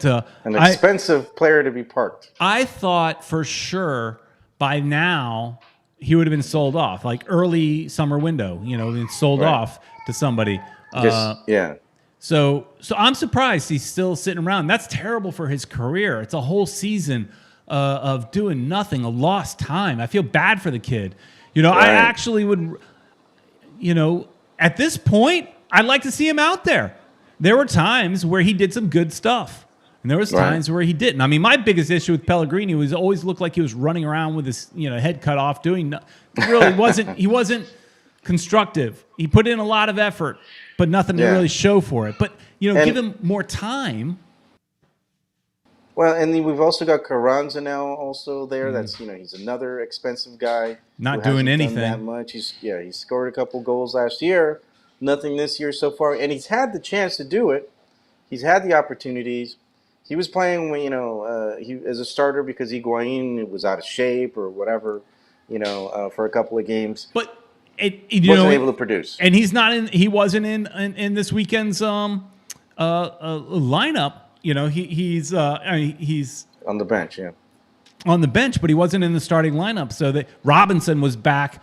an expensive player to be parked. I thought for sure by now he would have been sold off, like early summer window, been sold off to somebody. Yeah. So I'm surprised he's still sitting around. That's terrible for his career. It's a whole season of doing nothing, a lost time. I feel bad for the kid. I actually would, at this point, I'd like to see him out there. There were times where he did some good stuff. And there was times where he didn't. I mean, my biggest issue with Pellegrini was always looked like he was running around with his head cut off, doing really wasn't. He wasn't constructive. He put in a lot of effort, but nothing to really show for it. But give him more time. Well, and then we've also got Carranza now also there. That's he's another expensive guy. Not doing anything that much. He scored a couple goals last year. Nothing this year so far, and he's had the chance to do it. He's had the opportunities. He was playing when he as a starter because Higuain was out of shape or whatever, for a couple of games. But wasn't able to produce, and he's not in. He wasn't in this weekend's lineup. He's on the bench. Yeah, on the bench, but he wasn't in the starting lineup. So that Robinson was back,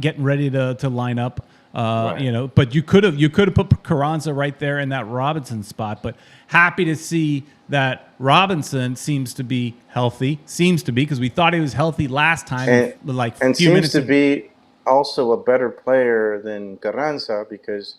getting ready to line up. But you could have put Carranza right there in that Robinson spot. But happy to see that Robinson seems to be healthy. Seems to be because we thought he was healthy last time. And seems to be also a better player than Carranza because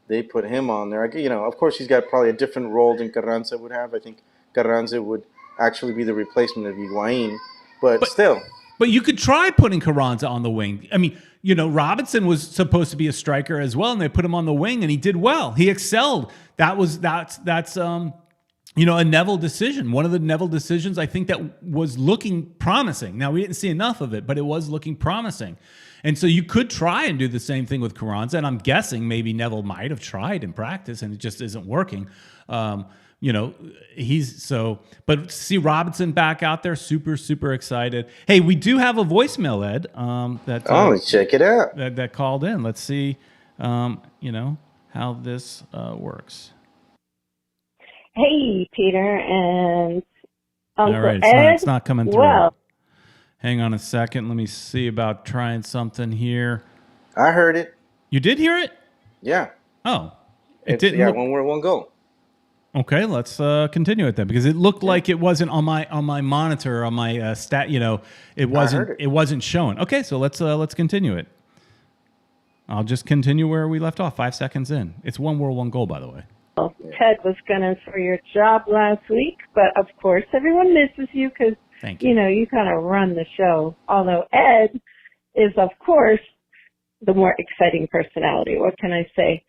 they put him on there. Of course, he's got probably a different role than Carranza would have. I think Carranza would actually be the replacement of Higuain, but still. But you could try putting Carranza on the wing. I mean, Robinson was supposed to be a striker as well, and they put him on the wing, and he did well. He excelled. That's a Neville decision. One of the Neville decisions I think that was looking promising. Now we didn't see enough of it, but it was looking promising. And so you could try and do the same thing with Carranza, and I'm guessing maybe Neville might have tried in practice, and it just isn't working. But see Robinson back out there, super, super excited. Hey, we do have a voicemail, Ed. Let's check it out. That called in. Let's see, how this works. Hey, Peter and Uncle All right, Ed. it's not coming through. Well, hang on a second. Let me see about trying something here. I heard it. You did hear it? Yeah. Oh, It didn't. Yeah, 1 word, 1 goal. Okay, let's continue it then, because it looked like it wasn't on my monitor, on my stat. It wasn't heard it. it wasn't showing. Okay, so let's continue it. I'll just continue where we left off. 5 seconds in. It's one world, one goal, by the way. Ted was gunning for your job last week, but of course everyone misses you because, Thank you. you kind of run the show. Although Ed is, of course, the more exciting personality. What can I say?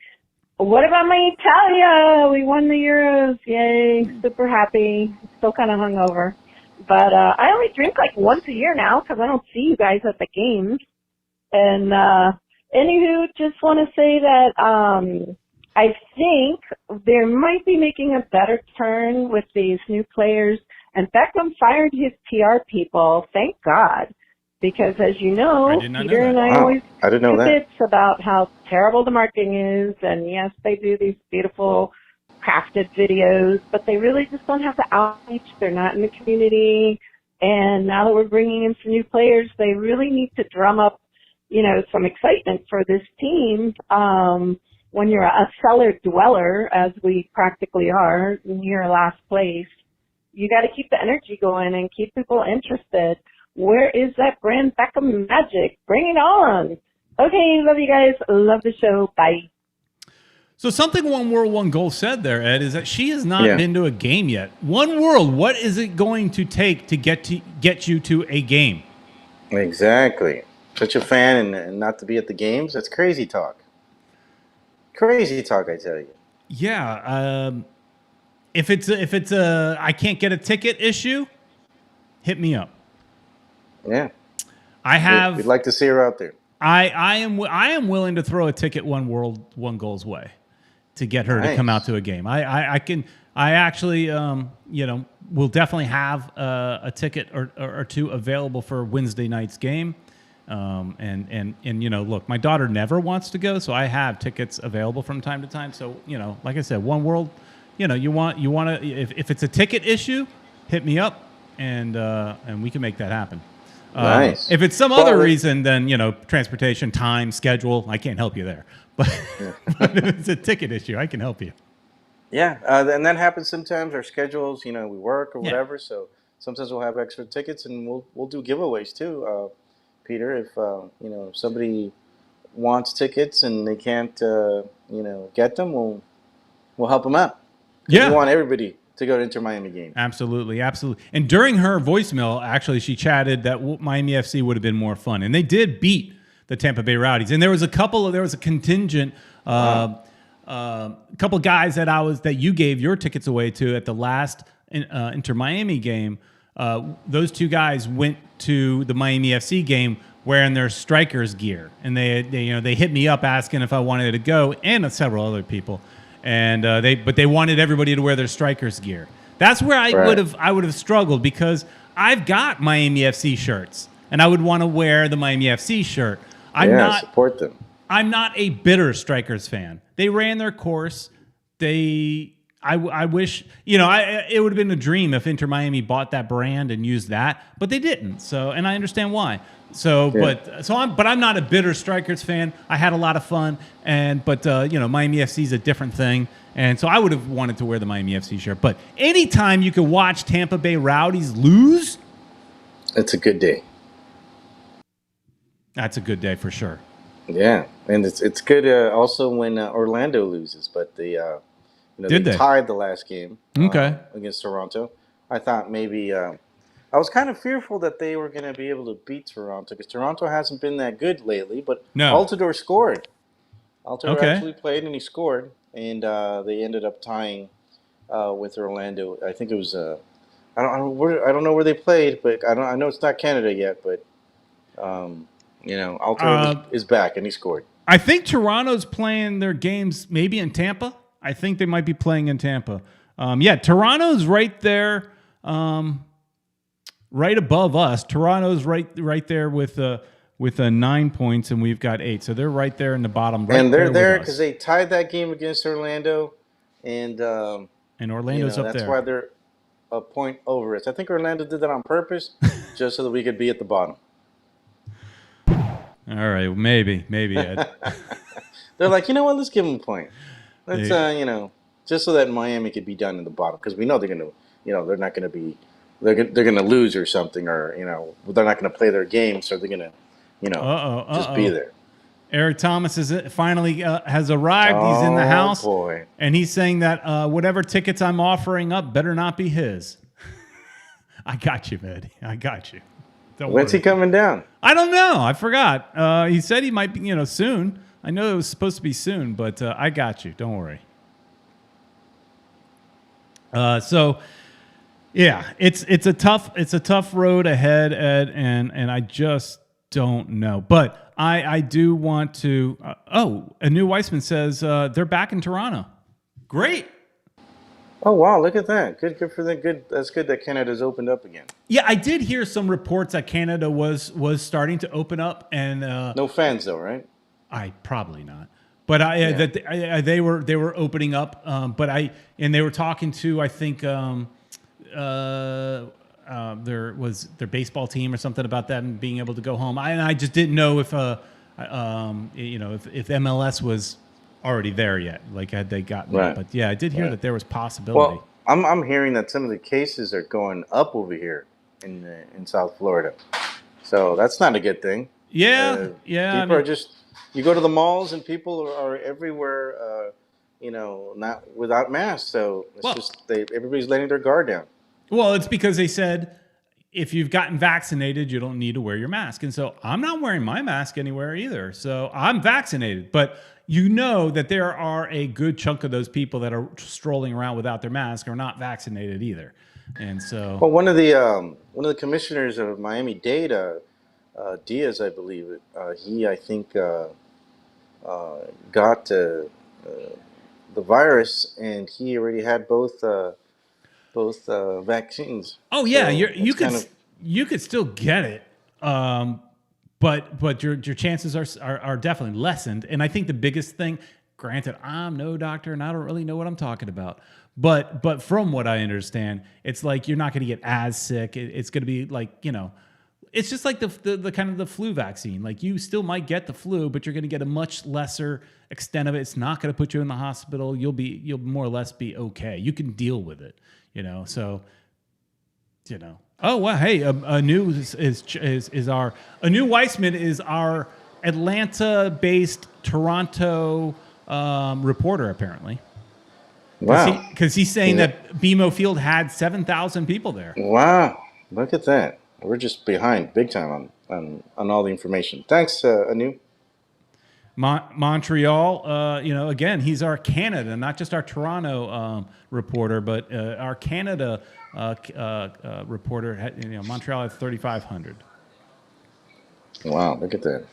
What about my Italia? We won the Euros. Yay. Super happy. Still kind of hungover. But I only drink like once a year now because I don't see you guys at the games. And anywho, just want to say that I think they might be making a better turn with these new players. And Beckham fired his PR people. Thank God. Because as you know, I did not know Peter that. and I Wow, always I didn't know that. bits about how terrible the marketing is. And yes, they do these beautiful crafted videos, but they really just don't have the outreach. They're not in the community. And now that we're bringing in some new players, they really need to drum up, some excitement for this team. When you're a cellar dweller, as we practically are, near last place, you got to keep the energy going and keep people interested. Where is that brand Beckham magic? Bring it on. Okay, love you guys. Love the show. Bye. So something One World, One Goal said there, Ed, is that she has not been to a game yet. One World, what is it going to take to get you to a game? Exactly. Such a fan and not to be at the games? That's crazy talk. Crazy talk, I tell you. Yeah. If it's a I can't get a ticket issue, hit me up. Yeah. We'd like to see her out there. I am willing to throw a ticket One World, One Goal's way to get her to come out to a game. I actually we'll definitely have a ticket or two available for Wednesday night's game. And look, my daughter never wants to go, so I have tickets available from time to time. So, like I said, One World, you want to, if it's a ticket issue, hit me up and we can make that happen. Nice. If it's some other reason, then, transportation, time, schedule, I can't help you there. But, but if it's a ticket issue, I can help you. Yeah. And that happens sometimes. Our schedules, we work or whatever. So sometimes we'll have extra tickets and we'll do giveaways too. Peter, if if somebody wants tickets and they can't get them, we'll help them out. We want everybody to go to Inter Miami games. Absolutely. And during her voicemail, actually, she chatted that Miami FC would have been more fun, and they did beat the Tampa Bay Rowdies. And there was a contingent, couple guys that you gave your tickets away to at the last Inter Miami game. Those two guys went to the Miami FC game wearing their Strikers gear, and they hit me up asking if I wanted to go, and several other people, and they wanted everybody to wear their Strikers gear. That's where I would have struggled, because I've got Miami FC shirts, and I would want to wear the Miami FC shirt. Support them. I'm not a bitter Strikers fan. They ran their course. I wish, it would have been a dream if Inter Miami bought that brand and used that, but they didn't. So, and I understand why. So, but I'm not a bitter Strikers fan. I had a lot of fun, but Miami FC is a different thing, and so I would have wanted to wear the Miami FC shirt. But anytime you can watch Tampa Bay Rowdies lose, it's a good day. That's a good day for sure. Yeah, and it's good also when Orlando loses, but they tied the last game against Toronto. I thought maybe I was kind of fearful that they were going to be able to beat Toronto, because Toronto hasn't been that good lately. But Altidore scored. Altidore actually played and he scored, and they ended up tying with Orlando. I think it was I don't know where they played, but I know it's not Canada yet, but Altidore is back and he scored. I think Toronto's playing their games maybe in Tampa. I think they might be playing in Tampa. Toronto's right there, right above us. Toronto's right there with 9 points, and we've got 8. So they're right there in the bottom. And they're there because they tied that game against Orlando, and Orlando's up there. That's why they're a point over us. I think Orlando did that on purpose, just so that we could be at the bottom. All right, maybe, Ed. They're like, you know what? Let's give them a point. Let's just so that Miami could be down in the bottom, because we know they're gonna, they're not gonna be, they're gonna lose or something, or they're not gonna play their game, so they're gonna, just be there. Eric Thomas finally has arrived. He's in the house. Oh, boy. And he's saying that whatever tickets I'm offering up better not be his. I got you, Ed. I got you. When's he coming down? I don't know. I forgot. He said he might be, soon. I know it was supposed to be soon, but I got you. Don't worry. So, yeah, it's a tough road ahead, Ed, and I just don't know. But I do want to. A new Weissman says they're back in Toronto. Great. Oh wow! Look at that. Good for them. Good. That's good that Canada's opened up again. Yeah, I did hear some reports that Canada was starting to open up, and no fans though, right? I probably not. But they were opening up. But they were talking to, I think there was their baseball team or something about that and being able to go home. I just didn't know if MLS was already there yet. Like, had they gotten right. It. But yeah, I did hear that there was possibility. Well, I'm hearing that some of the cases are going up over here in South Florida, so that's not a good thing. Yeah. People are just. You go to the malls and people are everywhere, not without masks. So it's everybody's letting their guard down. Well, it's because they said if you've gotten vaccinated, you don't need to wear your mask. And so I'm not wearing my mask anywhere either. So I'm vaccinated. But you know that there are a good chunk of those people that are strolling around without their mask are not vaccinated either. And so... Well, one of the commissioners of Miami-Dade, Diaz, I believe, he, I think, got the virus, and he already had both vaccines. Oh yeah, so you could still get it, but your chances are definitely lessened. And I think the biggest thing, granted, I'm no doctor and I don't really know what I'm talking about, but from what I understand, it's like you're not going to get as sick. It's going to be like, it's just like the kind of the flu vaccine. Like, you still might get the flu, but you're going to get a much lesser extent of it. It's not going to put you in the hospital. You'll more or less be okay. You can deal with it, So, Oh well, hey, a new Weissman is our Atlanta-based Toronto reporter, apparently. Wow. Because he's saying that BMO Field had 7,000 people there. Wow, look at that. We're just behind big time on all the information. Thanks, Anu. Montreal, again, he's our Canada, not just our Toronto reporter, but our Canada reporter. Montreal has 3,500. Wow, look at that.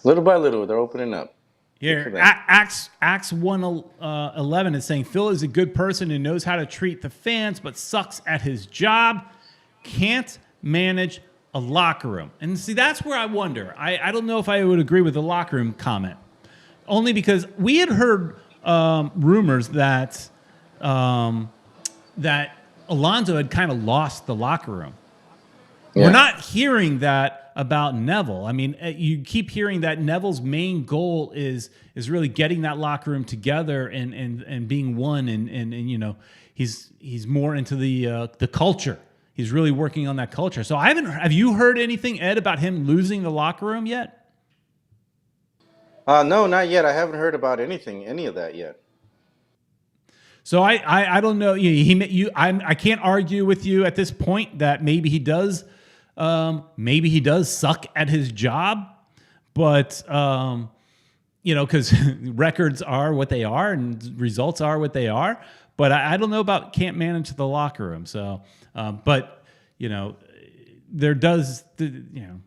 Little by little, they're opening up. Here, Acts 1:11 is saying Phil is a good person who knows how to treat the fans, but sucks at his job. Can't manage a locker room. And see, that's where I wonder. I don't know if I would agree with the locker room comment. Only because we had heard rumors that that Alonso had kind of lost the locker room. Yeah. We're not hearing that about Neville. I mean, you keep hearing that Neville's main goal is really getting that locker room together and being one and he's more into the culture. He's really working on that culture. So have you heard anything, Ed, about him losing the locker room yet? No, not yet. I haven't heard about any of that yet. So I don't know. I can't argue with you at this point that maybe he does suck at his job, but because records are what they are and results are what they are. But I don't know about can't manage the locker room. So, but there does you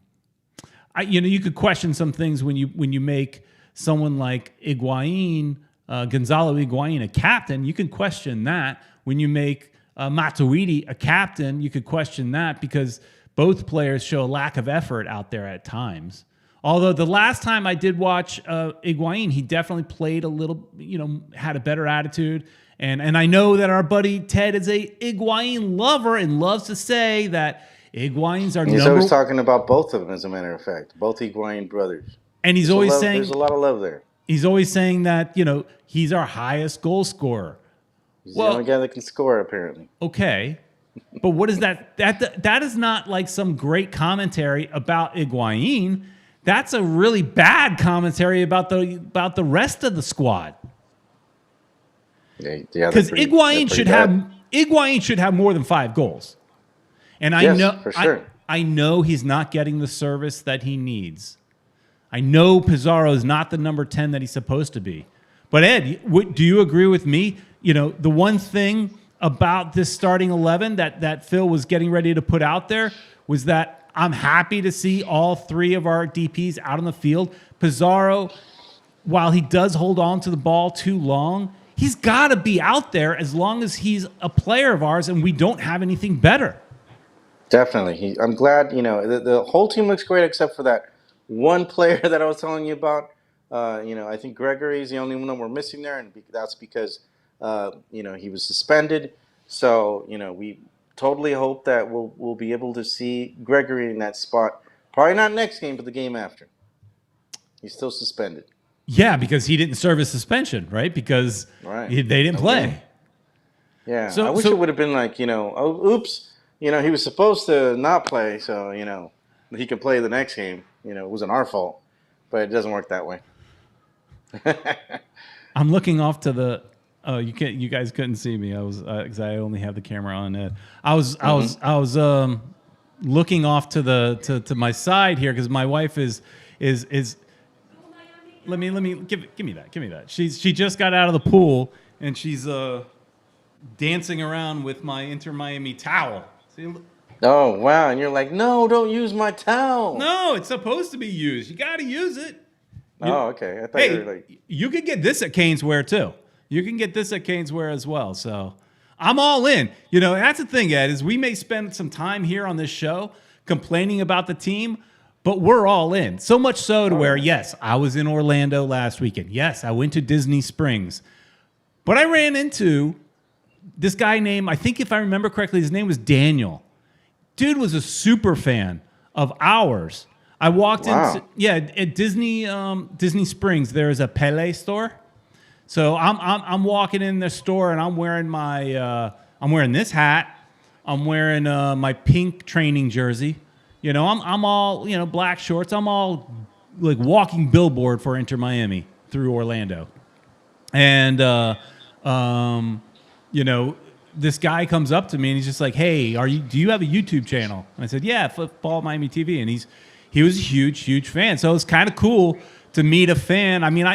could question some things when you make someone like Gonzalo Higuain a captain. You can question that. When you make Matuidi a captain, you could question that because both players show a lack of effort out there at times. Although the last time I did watch Higuain, he definitely played a little, had a better attitude. And I know that our buddy Ted is a Higuain lover and loves to say that Higuain's our He's always talking about both of them, as a matter of fact. Both Higuain brothers. And he's saying... There's a lot of love there. He's always saying that, he's our highest goal scorer. He's Well- the only guy that can score, apparently. Okay. But what is that? That is not like some great commentary about Higuain. That's a really bad commentary about the rest of the squad. Yeah, Because Higuain should have more than 5 goals. And I know for sure. I know he's not getting the service that he needs. I know Pizarro is not the number 10 that he's supposed to be. But Ed, do you agree with me? You know, the one thing about this starting 11 that Phil was getting ready to put out there was that I'm happy to see all 3 of our DPs out on the field. Pizarro, while he does hold on to the ball too long, he's got to be out there as long as he's a player of ours and we don't have anything better. Definitely. I'm glad, the whole team looks great except for that one player that I was telling you about. I think Gregory is the only one we're missing there, and that's because, he was suspended. So, we totally hope that we'll be able to see Gregory in that spot. Probably not next game, but the game after. He's still suspended. Yeah, because he didn't serve his suspension, right? Because they didn't play. Yeah, I wish it would have been like, oops. He was supposed to not play, so, he could play the next game. It wasn't our fault. But it doesn't work that way. I'm looking off to the. Oh, you guys couldn't see me. I was because I only have the camera on. Ed. I was looking off to my side here because my wife is. Let me give me that. She just got out of the pool and she's dancing around with my Inter Miami towel. See? Oh wow! And you're like, no, don't use my towel. No, it's supposed to be used. You got to use it. Okay. I thought you were like, you could get this at Caneswear too. You can get this at Caneswear as well. So I'm all in. That's the thing, Ed, is we may spend some time here on this show complaining about the team, but we're all in. So much so to where, yes, I was in Orlando last weekend. Yes, I went to Disney Springs. But I ran into this guy named, I think if I remember correctly, his name was Daniel. Dude was a super fan of ours. I walked into at Disney Springs. There is a Pele store, so I'm walking in the store and I'm wearing I'm wearing this hat. I'm wearing my pink training jersey. I'm all black shorts. I'm all like walking billboard for Inter Miami through Orlando, and this guy comes up to me and he's just like, "Hey, do you have a YouTube channel?" And I said, "Yeah, Futbol Miami TV." And he was a huge fan. So it's kind of cool to meet a fan. I mean,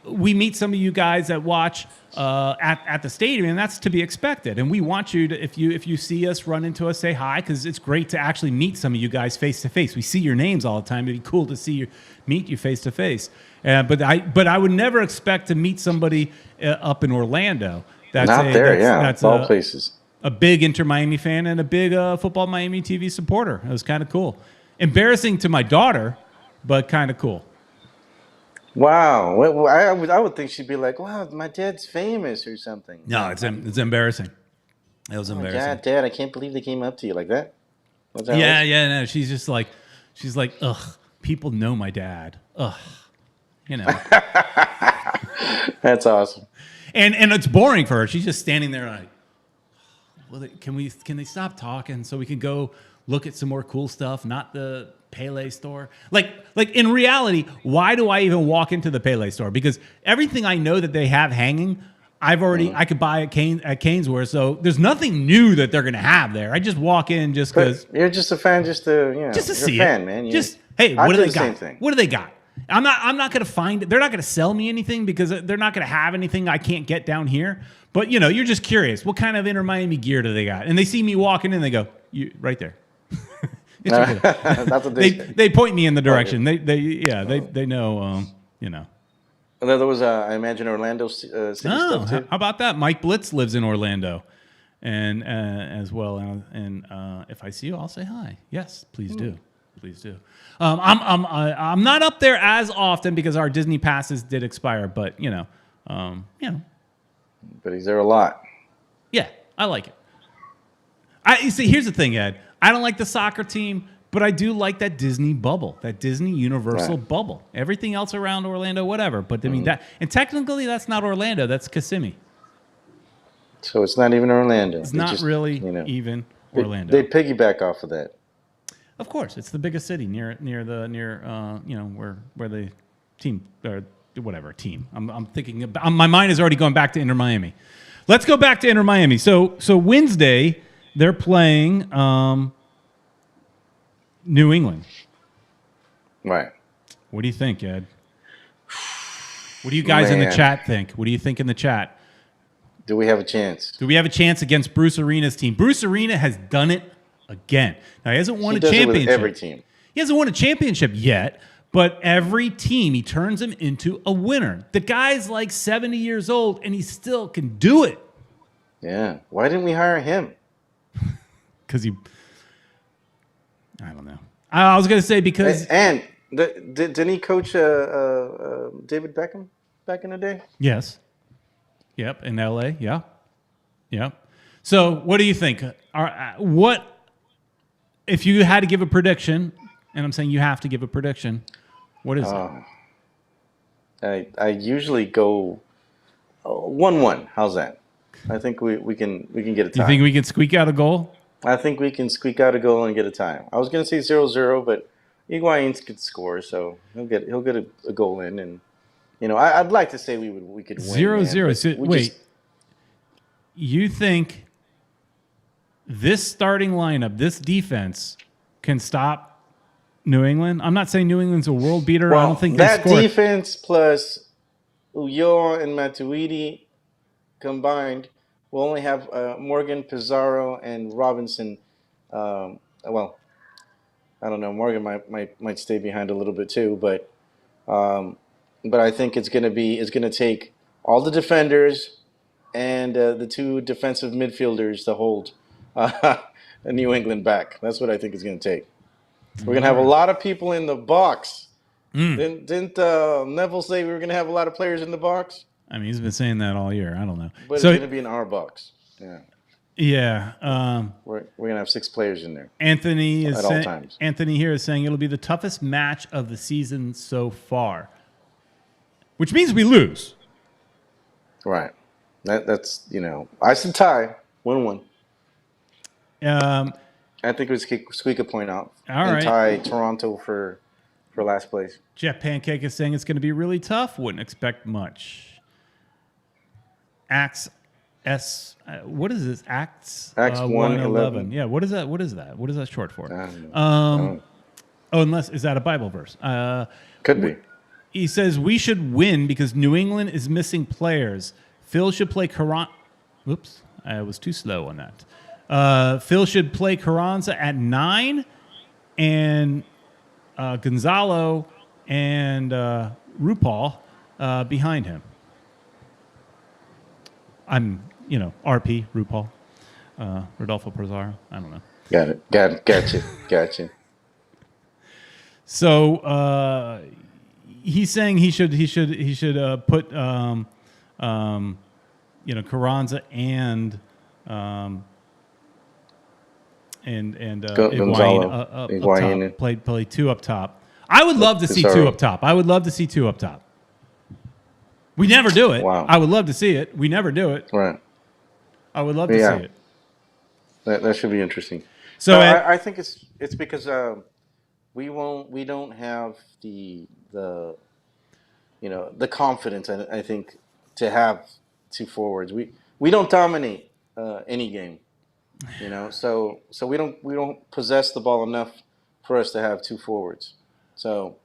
we meet some of you guys that watch at the stadium, and that's to be expected. And we want you to, if you see us, run into us, say hi, because it's great to actually meet some of you guys face to face. We see your names all the time. It'd be cool to meet you face to face. But I would never expect to meet somebody up in Orlando. That's all places. A big Inter Miami fan and a big Futbol Miami TV supporter. It was kind of cool. Embarrassing to my daughter, but kind of cool. Wow. Well, I would think she'd be like, wow, my dad's famous or something. No, it's embarrassing. It was embarrassing. Dad, I can't believe they came up to you like that. No. She's like, ugh, people know my dad. Ugh. That's awesome. And it's boring for her. She's just standing there like, well, can they stop talking so we can go look at some more cool stuff, not the Pele store? Like in reality, why do I even walk into the Pele store? Because everything I know that they have hanging, I could buy at Caneswear. So there's nothing new that they're going to have there. I just walk in just because. You're just a fan, just to see a fan, it. man. Hey, what do they got? Same thing. What do they got? I'm not going to find it. They're not going to sell me anything because they're not going to have anything I can't get down here. But, you're just curious. What kind of Inter Miami gear do they got? And they see me walking in, they go, "You right there." That's what they point me in the direction. They know, And there was, I imagine, Orlando city stuff too. How about that? Mike Blitz lives in Orlando, and as well. And if I see you, I'll say hi. Yes, please do. Please do. I'm not up there as often because our Disney passes did expire, but But he's there a lot. Yeah, I like it. You see, here's the thing, Ed. I don't like the soccer team, but I do like that Disney bubble, that Disney Universal bubble. Everything else around Orlando, whatever. But I mean that, and technically that's not Orlando. That's Kissimmee. So it's not even Orlando. It's not really even Orlando. They piggyback off of that. Of course, it's the biggest city near where the team or whatever team. I'm thinking about. My mind is already going back to Inter Miami. Let's go back to Inter Miami. So Wednesday they're playing New England. Right. What do you think, Ed? What do you guys in the chat think? What do you think in the chat? Do we have a chance? Do we have a chance against Bruce Arena's team? Bruce Arena has done it again. Now, he hasn't won a championship. Every team. He hasn't won a championship yet, but every team, he turns them into a winner. The guy's like 70 years old, and he still can do it. Yeah. Why didn't we hire him? Because I don't know. I was going to say because... Didn't he coach David Beckham back in the day? Yes. Yep, in L.A., yeah. Yep. So what do you think? If you had to give a prediction, and I'm saying you have to give a prediction, what is it? I usually go 1-1. How's that? I think we can get a tie. You think we can squeak out a goal? I think we can squeak out a goal and get a tie. I was going to say 0-0, but Higuain could score, so he'll get a goal in, and I'd like to say we could win 0-0. So, wait, you think this starting lineup, this defense, can stop New England? I'm not saying New England's a world beater. Well, I don't think that they scored. defense plus Ulloa and Matuidi combined will only have Morgan, Pizarro, and Robinson. I don't know. Morgan might stay behind a little bit too, but I think it's going to take all the defenders and the two defensive midfielders to hold New England back. That's what I think it's going to take. We're going to have a lot of people in the box. Didn't Neville say we were going to have a lot of players in the box? I mean, he's been saying that all year. I don't know. But it's going to be in our box. Yeah. Yeah. We're going to have 6 players in there. Anthony at all times. Anthony here is saying it'll be the toughest match of the season so far, which means we lose. Right. That's I said tie 1-1. I think we squeak a point out and tie Toronto for last place. Jeff Pancake is saying it's going to be really tough. Wouldn't expect much. What is this? Acts 1:11. Yeah, what is that? What is that? What is that short for? I don't know. Unless is that a Bible verse? Could be. He says we should win because New England is missing players. Phil should play Carranza. Whoops, I was too slow on that. Phil should play Carranza at 9, and Gonzalo and RuPaul behind him. I'm, RP, RuPaul, Rodolfo Pizarro. I don't know. Got it. Gotcha. So he's saying he should put Carranza and Higuain up top. Play 2 up top. I would love to see 2 up top. We never do it. Wow. I would love to see it. We never do it. Right. I would love to see it. That should be interesting. So I think it's because we don't have the confidence I think to have 2 forwards. We don't dominate any game. So we don't possess the ball enough for us to have 2 forwards. So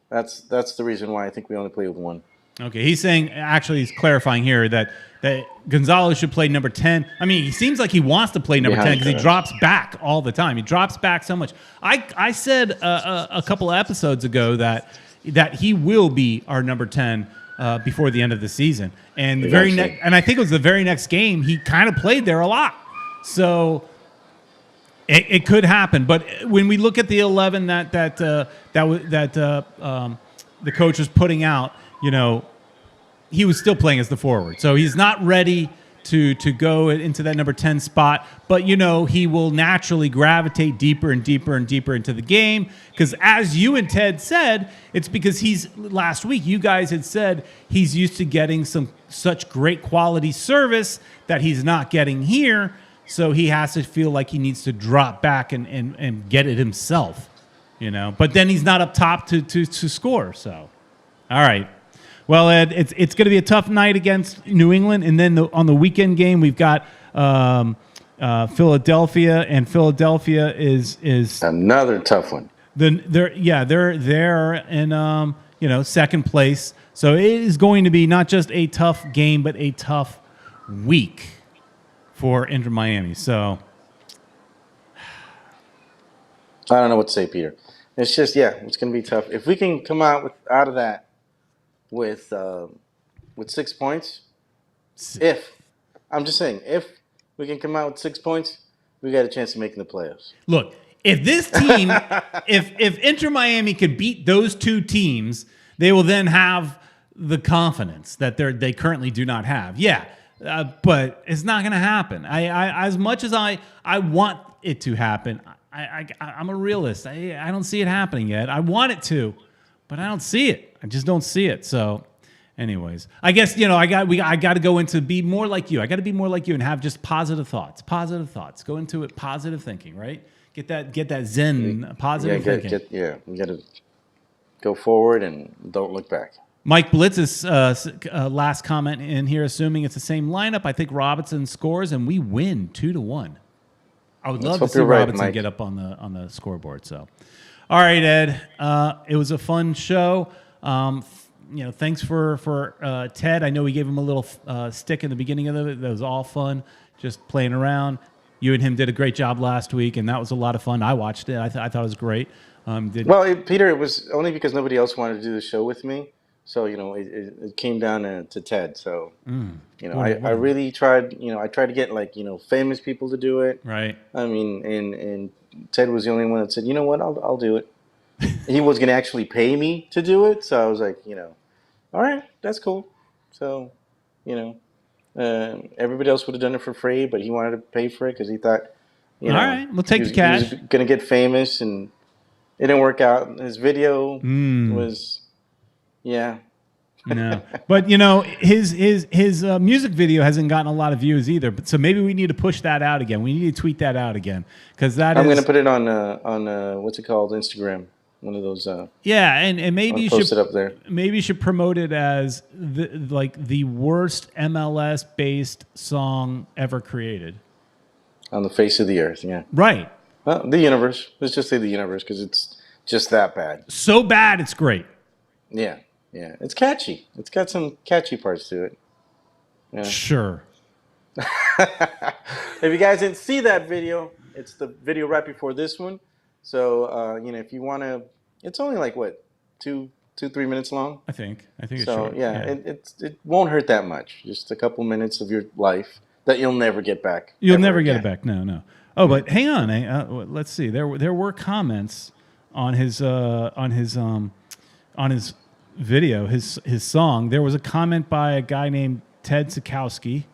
that's the reason why I think we only play with 1. Okay, he's saying, actually, he's clarifying here that Gonzalo should play number 10. I mean, he seems like he wants to play number 10 because he drops back all the time. He drops back so much. I said a couple of episodes ago that he will be our number 10 before the end of the season. And and I think it was the very next game, he kind of played there a lot. So it could happen. But when we look at the 11 that the coach was putting out, he was still playing as the forward. So he's not ready to go into that number 10 spot, but he will naturally gravitate deeper and deeper and deeper into the game, because as you and Ted said, it's because last week you guys had said he's used to getting such great quality service that he's not getting here, so he has to feel like he needs to drop back and get it himself, but then he's not up top to score. So all right. Well, Ed, it's going to be a tough night against New England, and then on the weekend game we've got Philadelphia, and Philadelphia is another tough one. They're in second place, so it is going to be not just a tough game but a tough week for Inter Miami. So I don't know what to say, Peter. It's just it's going to be tough. If we can come out of that with 6 points, if we can come out with 6 points, we got a chance of making the playoffs. Look, if this team, if Inter Miami could beat those two teams, they will then have the confidence that they currently do not have. Yeah, but it's not going to happen. I as much as I want it to happen, I'm a realist. I don't see it happening yet. I want it to, but I don't see it. I just don't see it. So, anyways, I guess I got to go into be more like you. I got to be more like you and have just positive thoughts. Positive thoughts. Go into it positive thinking, right? Get that Zen positive thinking. We got to go forward and don't look back. Mike Blitz's last comment in here, assuming it's the same lineup. I think Robinson scores and we win 2-1. I would love to see Robinson get up on the scoreboard. So, all right, Ed. It was a fun show. Thanks for Ted. I know we gave him a little stick in the beginning of it. That was all fun, just playing around. You and him did a great job last week, and that was a lot of fun. I watched it. I thought it was great. Peter, it was only because nobody else wanted to do the show with me. So, it came down to Ted. So, I really tried, I tried to get famous people to do it. Right. I mean, and Ted was the only one that said, you know what, I'll do it. He was going to actually pay me to do it. So I was like, all right, that's cool. So, everybody else would have done it for free, but he wanted to pay for it because he thought, all right, we'll take the cash. He was going to get famous, and it didn't work out. His video was, No, but his music video hasn't gotten a lot of views either. But so maybe we need to push that out again. We need to tweet that out again because I'm going to put it on what's it called, Instagram. One of those. And maybe you post it up there. Maybe you should promote it as the worst MLS based song ever created on the face of the earth. Yeah. Right. Well, the universe. Let's just say the universe because it's just that bad. So bad, it's great. Yeah. Yeah, it's catchy. It's got some catchy parts to it. Yeah. Sure. If you guys didn't see that video, it's the video right before this one. So, if you want to, it's only like what, 2-3 minutes long. I think it's so. Short. Yeah, it won't hurt that much. Just a couple minutes of your life that you'll never get back. You'll never get it back. No. Oh, but hang on. Let's see. There were comments on his video, his song. There was a comment by a guy named Ted Sikowski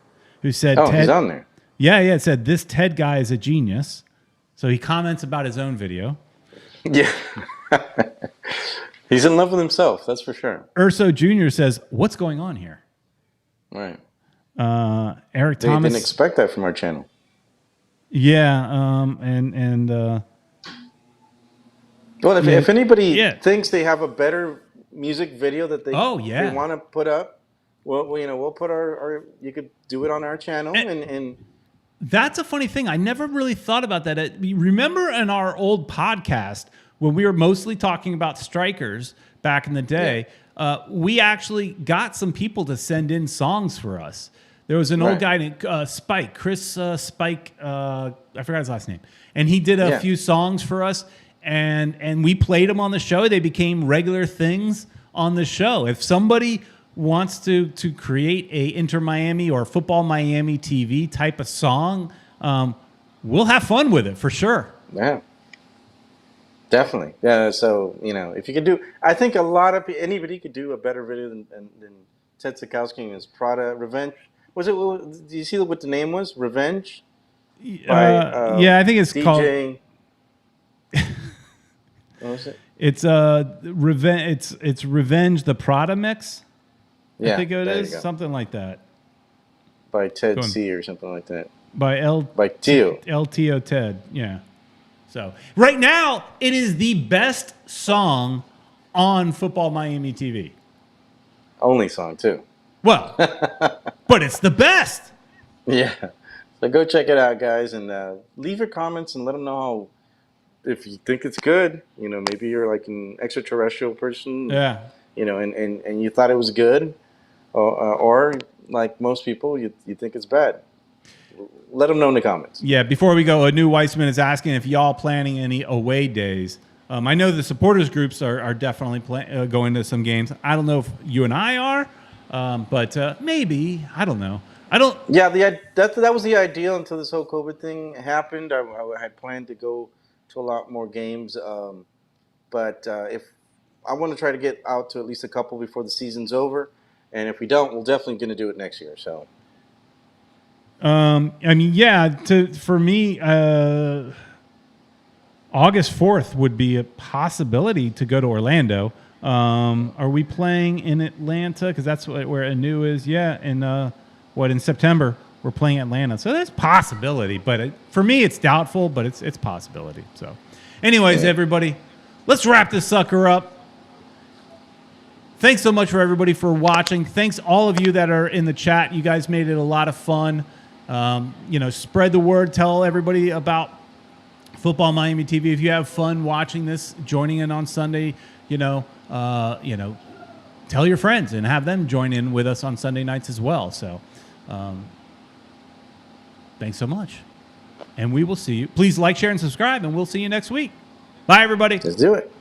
who said, "Oh, he's on there." Yeah. It said this Ted guy is a genius. So he comments about his own video. Yeah, he's in love with himself. That's for sure. Urso Jr. says, "What's going on here?" Right. Eric Thomas didn't expect that from our channel. Yeah. Well, if anybody thinks they have a better music video that they want to put up, well, we'll put our you could do it on our channel and that's a funny thing. I never really thought about that. Remember in our old podcast when we were mostly talking about strikers back in the day, we actually got some people to send in songs for us. There was an old guy named Spike, Chris Spike, I forgot his last name, and he did a few songs for us. And we played them on the show. They became regular things on the show. If somebody wants to create a Inter Miami or Futbol Miami TV type of song, we'll have fun with it for sure. Yeah, definitely. Yeah. So if you could do, I think anybody could do a better video than Ted Sikowski and his Prada Revenge. Was it? Do you see what the name was? Revenge. By Yeah, I think it's called. DJ. What was it? It's revenge. It's Revenge the Prada mix. Yeah, I think it there is you go. something like that. By Ted Go on. C or something like that. By Tio. LTO Ted. Yeah. So right now it is the best song on Football Miami TV. Only song too. Well, but it's the best. Yeah. So go check it out, guys, and leave your comments and let them know how. If you think it's good, maybe you're like an extraterrestrial person. Yeah. And you thought it was good, or like most people, you think it's bad. Let them know in the comments. Yeah, before we go, a new Weissman is asking if y'all planning any away days. I know the supporters groups are definitely going to some games. I don't know if you and I are, but maybe. I don't know. I don't. Yeah, that was the ideal until this whole COVID thing happened. I had planned to go to a lot more games, but if I want to try to get out to at least a couple before the season's over, and if we don't, we're definitely going to do it next year. So. I mean, yeah. For me, August 4th would be a possibility to go to Orlando. Are we playing in Atlanta? Because that's where Anu is. Yeah, in September we're playing Atlanta, so that's possibility. But for me, it's doubtful, but it's possibility. So, anyways, everybody, let's wrap this sucker up. Thanks so much for everybody for watching. Thanks all of you that are in the chat. You guys made it a lot of fun. Spread the word. Tell everybody about Football Miami TV. If you have fun watching this, joining in on Sunday, tell your friends and have them join in with us on Sunday nights as well. So, thanks so much. And we will see you. Please like, share, and subscribe, and we'll see you next week. Bye, everybody. Let's do it.